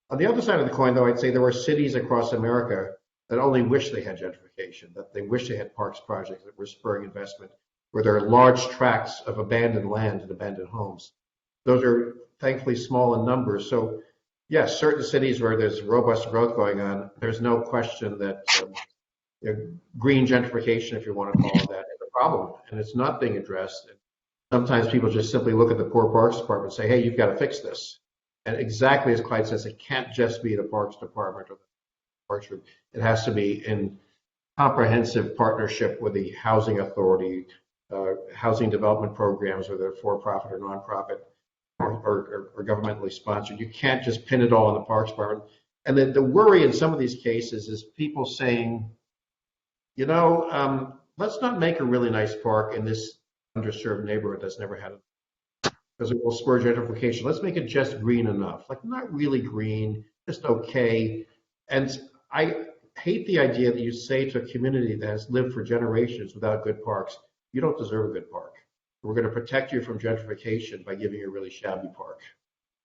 On the other side of the coin, though, I'd say there were cities across America that only wish they had gentrification, that they wish they had parks projects that were spurring investment, where there are large tracts of abandoned land and abandoned homes. Those are thankfully small in numbers. So yes, certain cities where there's robust growth going on, there's no question that green gentrification, if you want to call it that, is a problem, and it's not being addressed. And sometimes people just simply look at the poor Parks Department and say, hey, you've got to fix this. And exactly as Clyde says, it can't just be the Parks Department or the Parks Group. It has to be in comprehensive partnership with the Housing Authority, housing development programs, whether they're for-profit or nonprofit or governmentally sponsored. You can't just pin it all on the Parks Department. And then the worry in some of these cases is people saying, let's not make a really nice park in this underserved neighborhood that's never had it, because it will spur gentrification. Let's make it just green enough, like not really green, just okay. And I hate the idea that you say to a community that has lived for generations without good parks, you don't deserve a good park. We're going to protect you from gentrification by giving you a really shabby park.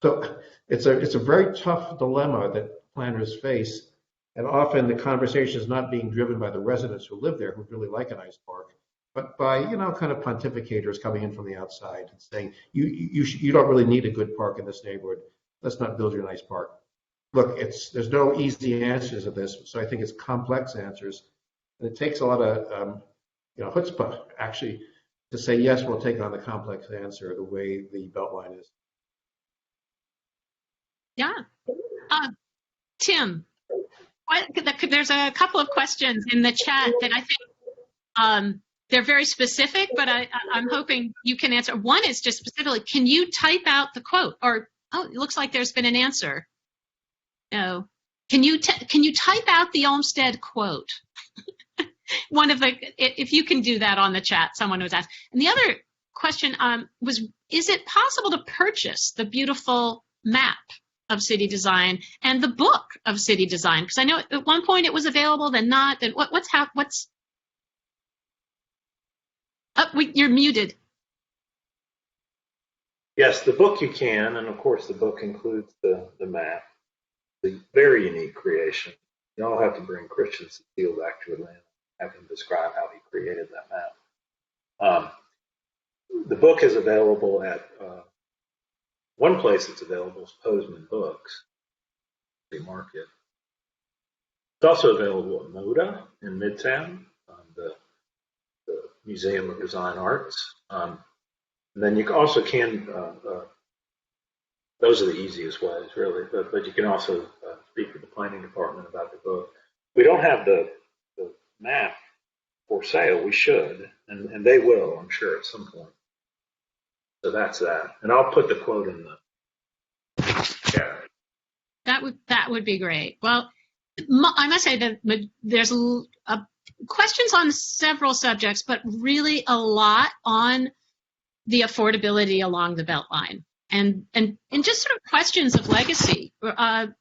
So it's a very tough dilemma that planners face. And often the conversation is not being driven by the residents who live there, who really like a nice park, but by, kind of pontificators coming in from the outside and saying, you don't really need a good park in this neighborhood. Let's not build you a nice park. Look, there's no easy answers to this, so I think it's complex answers. And it takes a lot of, chutzpah, actually, to say, yes, we'll take on the complex answer the way the Beltline is. Yeah. Tim, there's a couple of questions in the chat that I think they're very specific, but I'm hoping you can answer. One is just specifically, can you type out the quote? Or, it looks like there's been an answer. No. Can you type out the Olmstead quote? If you can do that on the chat, someone was asked. And the other question was, is it possible to purchase the beautiful map of city design and the book of city design? Because I know at one point it was available, then not. Then what's you're muted. Yes, the book you can, and of course the book includes the map. The very unique creation. You all have to bring Christian Steele back to Atlanta, have him describe how he created that map. The book is available at one place it's available is Postman Books, the market. It's also available at MODA in Midtown, the Museum of Design Arts. And then you also can, those are the easiest ways, really, but you can also speak to the planning department about the book. We don't have the map for sale. We should, and they will, I'm sure, at some point. So that's that. And I'll put the quote in the chat. That would be great. Well, I must say that there's questions on several subjects, but really a lot on the affordability along the Beltline, and just sort of questions of legacy. One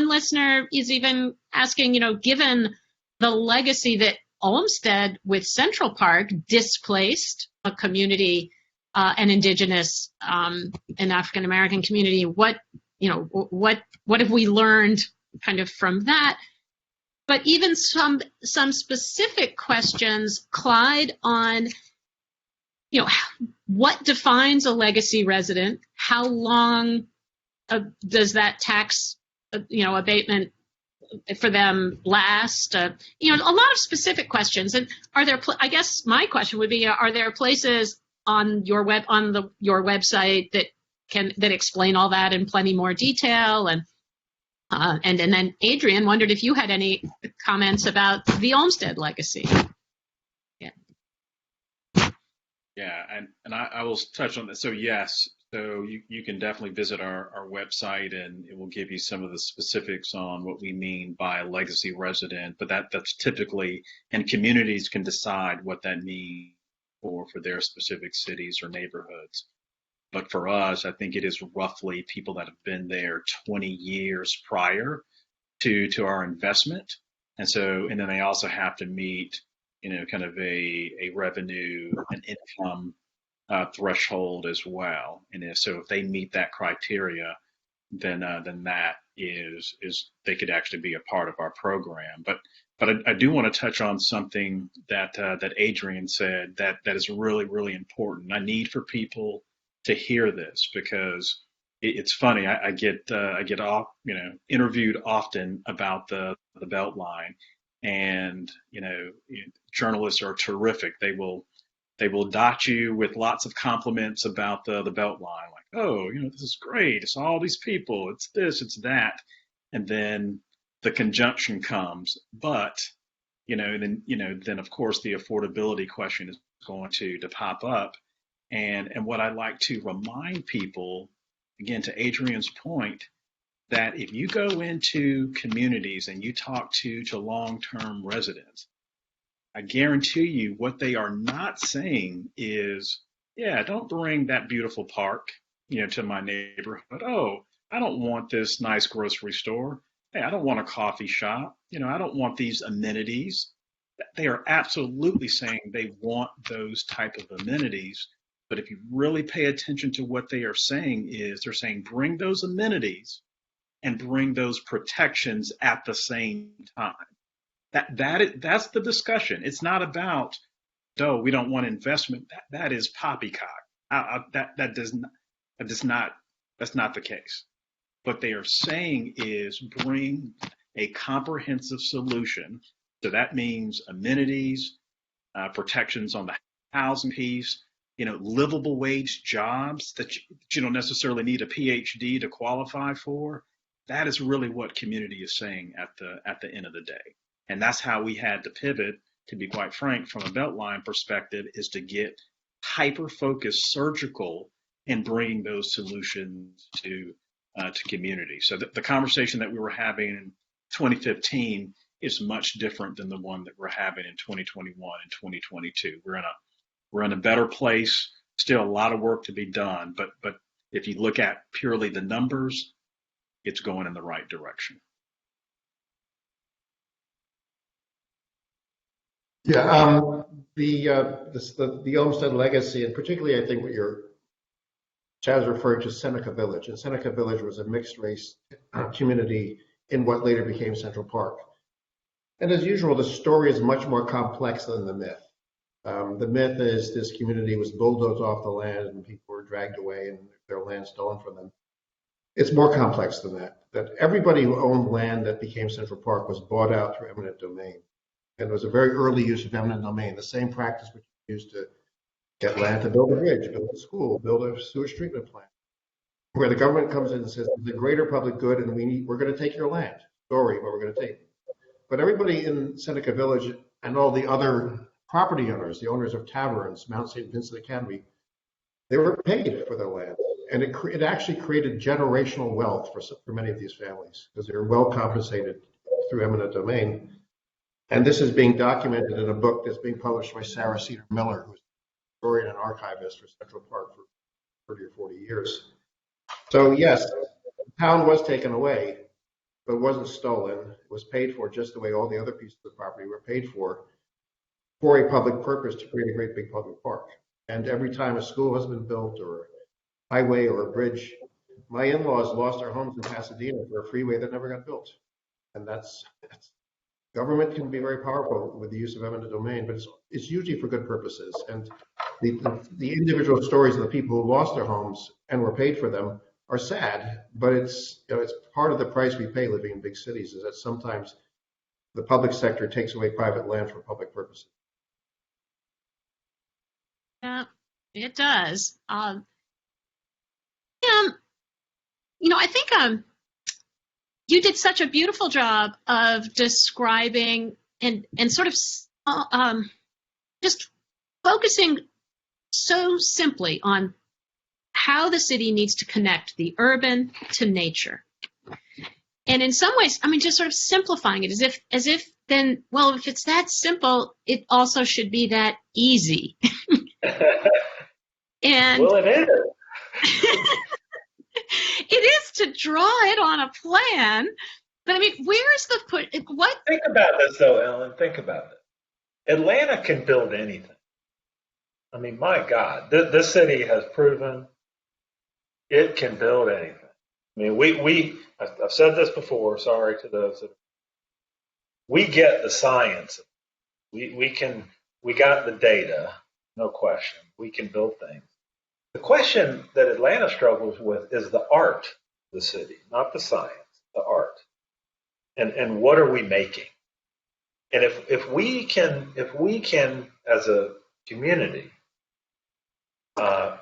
listener is even asking, given the legacy that Olmstead with Central Park displaced a community, an indigenous and African American community, what have we learned kind of from that? But even some specific questions, Clyde, on what defines a legacy resident? How long does that tax abatement for them last? A lot of specific questions. And are there? I guess my question would be: are there places on your website that explain all that in plenty more detail? And then Adrian wondered if you had any comments about the Olmstead legacy. Yeah, and I will touch on that. So yes, so you can definitely visit our website, and it will give you some of the specifics on what we mean by a legacy resident. But that's typically, and communities can decide what that means for their specific cities or neighborhoods. But for us, I think it is roughly people that have been there 20 years prior to our investment. And then they also have to meet, kind of a revenue and income threshold as well. And so if they meet that criteria, then that is they could actually be a part of our program. But I do want to touch on something that Adrian said that is really, really important. I need for people to hear this, because it's funny. I get interviewed often about the Beltline, and journalists are terrific. They will dot you with lots of compliments about the Beltline, like, oh, this is great. It's all these people. It's this, it's that, and then the conjunction comes. But then of course the affordability question is going to pop up. And what I like to remind people, again, to Adrian's point, that if you go into communities and you talk to long-term residents, I guarantee you what they are not saying is, yeah, don't bring that beautiful park, to my neighborhood. Oh, I don't want this nice grocery store. Hey, I don't want a coffee shop. I don't want these amenities. They are absolutely saying they want those type of amenities. But if you really pay attention to what they are saying, they're saying bring those amenities and bring those protections at the same time. That's the discussion. It's not about, we don't want investment. That is poppycock. That's not the case. What they are saying is bring a comprehensive solution. So that means amenities, protections on the housing piece, livable wage jobs that you don't necessarily need a PhD to qualify for. That is really what community is saying at the end of the day. And that's how we had to pivot, to be quite frank, from a Beltline perspective, is to get hyper-focused surgical in bringing those solutions to community. So the conversation that we were having in 2015 is much different than the one that we're having in 2021 and 2022. We're in a better place. Still a lot of work to be done, but if you look at purely the numbers, it's going in the right direction. Yeah, the Olmstead legacy, and particularly I think what Chaz referred to Seneca Village, and Seneca Village was a mixed race community in what later became Central Park. And as usual, the story is much more complex than the myth. The myth is this community was bulldozed off the land and people were dragged away and their land stolen from them. It's more complex than that everybody who owned land that became Central Park was bought out through eminent domain. And it was a very early use of eminent domain, the same practice which was used to get land to build a bridge, build a school, build a sewage treatment plant, where the government comes in and says, the greater public good, and we're going to take your land. Sorry, but we're going to take it. But everybody in Seneca Village and all the other property owners, the owners of taverns, Mount St. Vincent Academy, they were paid for their land. And it actually created generational wealth for many of these families because they were well compensated through eminent domain. And this is being documented in a book that's being published by Sarah Cedar Miller, who's a historian and archivist for Central Park for 30 or 40 years. So yes, the town was taken away, but it wasn't stolen. It was paid for just the way all the other pieces of property were paid for a public purpose to create a great big public park. And every time a school has been built or a highway or a bridge, my in-laws lost their homes in Pasadena for a freeway that never got built. And that's government can be very powerful with the use of eminent domain, but it's usually for good purposes. And the individual stories of the people who lost their homes and were paid for them are sad, but it's part of the price we pay living in big cities is that sometimes the public sector takes away private land for public purposes. Yeah, it does. I think you did such a beautiful job of describing and sort of just focusing so simply on how the city needs to connect the urban to nature. And in some ways, just sort of simplifying it as if then, well, if it's that simple, it also should be that easy. And well, it is. It is to draw it on a plan, but where's the put? What? Think about this, though, Ellen. Think about it. Atlanta can build anything. My God, this city has proven it can build anything. I've said this before. Sorry to those that we get the science. We got the data, no question. We can build things. The question that Atlanta struggles with is the art of the city, not the science, the art. And what are we making? And if we can as a community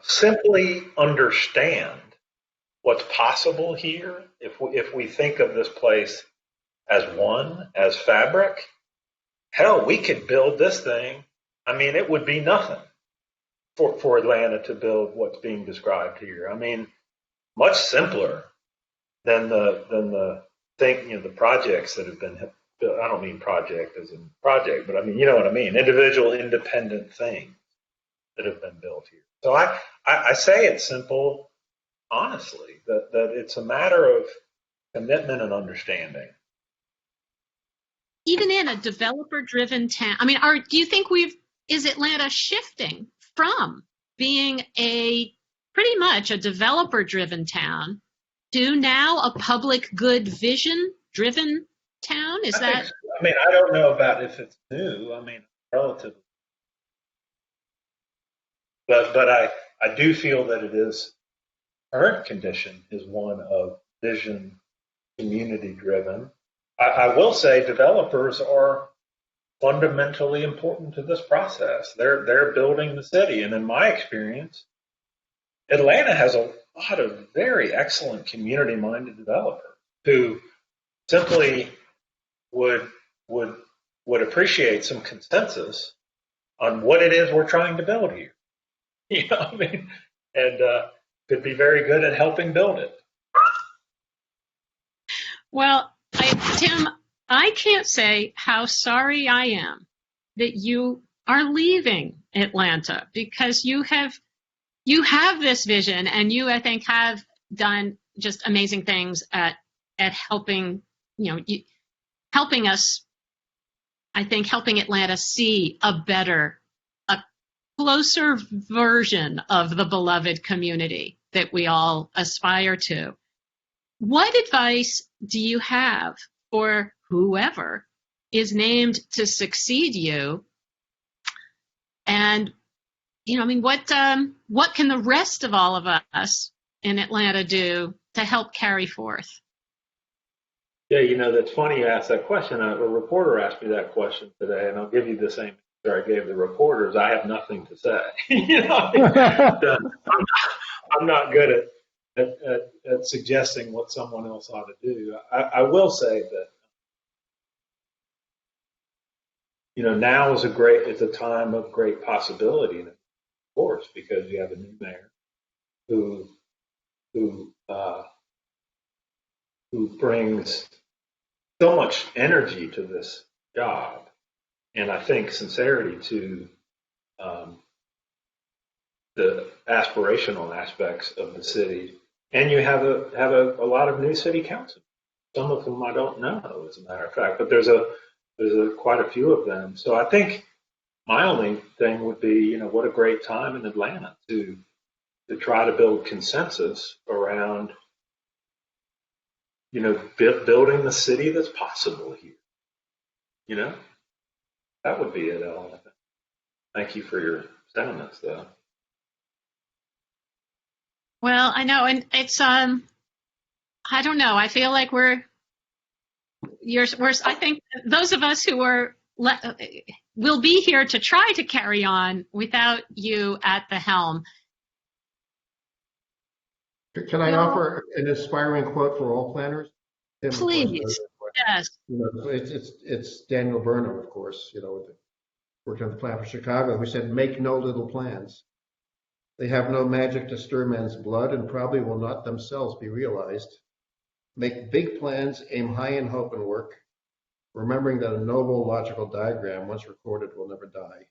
simply understand what's possible here, if we think of this place as one, as fabric, hell, we could build this thing. It would be nothing for Atlanta to build what's being described here. Much simpler than the thing, the projects that have been built. I don't mean project as in project, but you know what I mean. Individual, independent things that have been built here. So I say it's simple, honestly, that it's a matter of commitment and understanding. Even in a developer-driven town, do you think is Atlanta shifting from being pretty much a developer-driven town to now a public good vision-driven town? I don't know about if it's new. Relatively. But I do feel that it is, current condition is one of vision, community-driven. I will say developers are fundamentally important to this process. They're building the city, and in my experience, Atlanta has a lot of very excellent community-minded developers who simply would appreciate some consensus on what it is we're trying to build here. You know what I mean? And could be very good at helping build it. Well, Tim, I can't say how sorry I am that you are leaving Atlanta, because you have this vision, and you, I think, have done just amazing things at helping, helping us, I think, helping Atlanta see a closer version of the beloved community that we all aspire to. What advice do you have for whoever is named to succeed you? And, what can the rest of all of us in Atlanta do to help carry forth? Yeah, that's funny you asked that question. A reporter asked me that question today, and I'll give you the same answer I gave the reporters. I have nothing to say. I'm not good at suggesting what someone else ought to do. I will say that, now is it's a time of great possibility, of course, because you have a new mayor who brings so much energy to this job, and I think sincerity to the aspirational aspects of the city. And you have a lot of new city council, some of whom I don't know, as a matter of fact, but there's quite a few of them. So I think my only thing would be, what a great time in Atlanta to try to build consensus around, building the city that's possible here. That would be it, Ellen. Thank you for your sentiments, though. Well, I know, and it's I don't know. I feel like I think those of us who will be here to try to carry on without you at the helm. Can I offer an inspiring quote for all planners? Tim, please. Yes. It's Daniel Burnham, of course, worked on the plan for Chicago, who said, "Make no little plans. They have no magic to stir men's blood and probably will not themselves be realized. Make big plans, aim high in hope and work, remembering that a noble logical diagram, once recorded, will never die.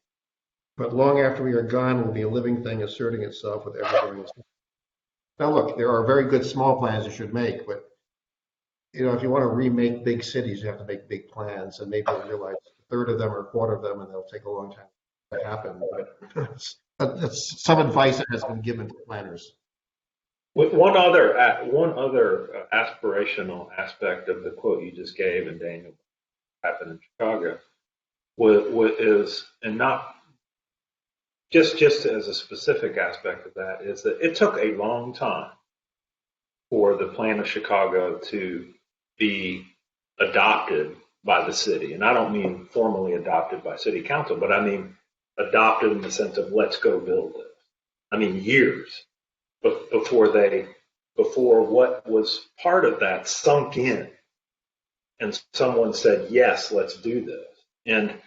But long after we are gone, will be a living thing asserting itself with ever-growing." Now, look, there are very good small plans you should make, but if you want to remake big cities, you have to make big plans, and maybe you'll realize a third of them or a quarter of them, and they'll take a long time to happen. But that's some advice that has been given to planners. With one other aspirational aspect of the quote you just gave, and Daniel happened in Chicago, is, and not just as a specific aspect of that, is that it took a long time for the plan of Chicago to be adopted by the city. And I don't mean formally adopted by city council, but I mean adopted in the sense of let's go build it. I mean years before what was part of that sunk in and someone said, yes, let's do this. And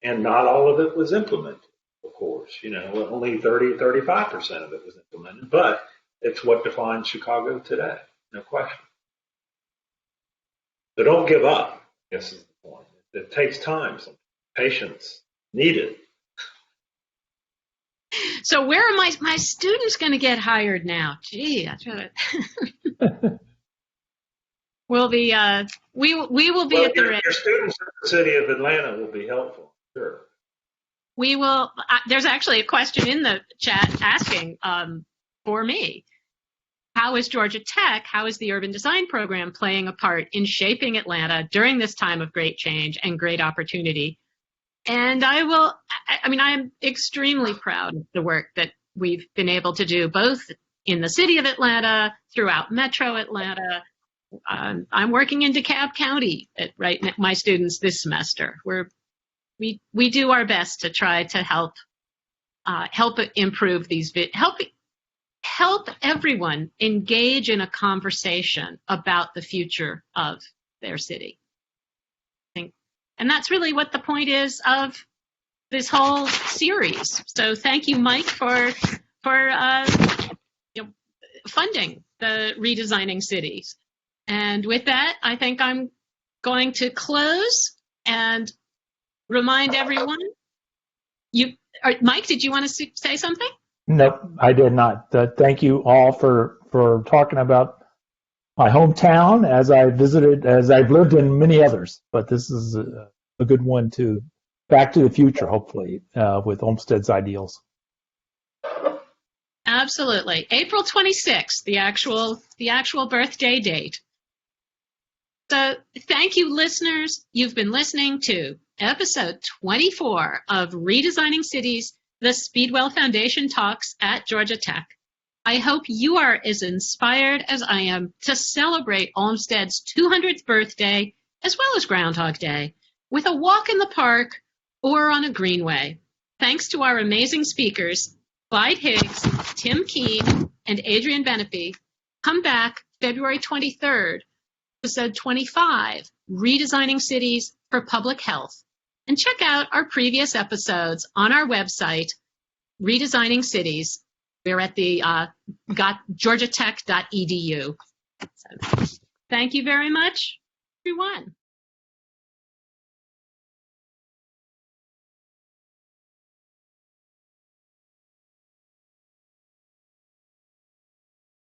not all of it was implemented, of course. Only 35% of it was implemented, but it's what defines Chicago today, no question. So don't give up, I guess is the point. It takes time, some patience needed. So where are my students going to get hired now? Gee, that's right. We'll be we will be at the your students in the city of Atlanta will be helpful, sure. We will. There's actually a question in the chat asking for me. How is Georgia Tech, how is the urban design program playing a part in shaping Atlanta during this time of great change and great opportunity? And I am extremely proud of the work that we've been able to do, both in the city of Atlanta, throughout Metro Atlanta. I'm working in DeKalb County, my students this semester. we do our best to try to help improve these, help everyone engage in a conversation about the future of their city. And that's really what the point is of this whole series. So thank you, Mike, for funding the Redesigning Cities. And with that, I think I'm going to close and remind everyone. Mike, did you want to say something? Nope, I did not. Thank you all for talking about my hometown as I've lived in many others, but this is a good one too. Back to the future, hopefully, with Olmsted's ideals. Absolutely. April 26th, the actual birthday date. So thank you, listeners. You've been listening to episode 24 of Redesigning Cities, the Speedwell Foundation Talks at Georgia Tech. I hope you are as inspired as I am to celebrate Olmsted's 200th birthday, as well as Groundhog Day, with a walk in the park or on a greenway. Thanks to our amazing speakers, Clyde Higgs, Tim Keane, and Adrian Benepe. Come back February 23rd, episode 25, Redesigning Cities for Public Health. And check out our previous episodes on our website, Redesigning Cities. We're at the georgiatech.edu. So, thank you very much, everyone.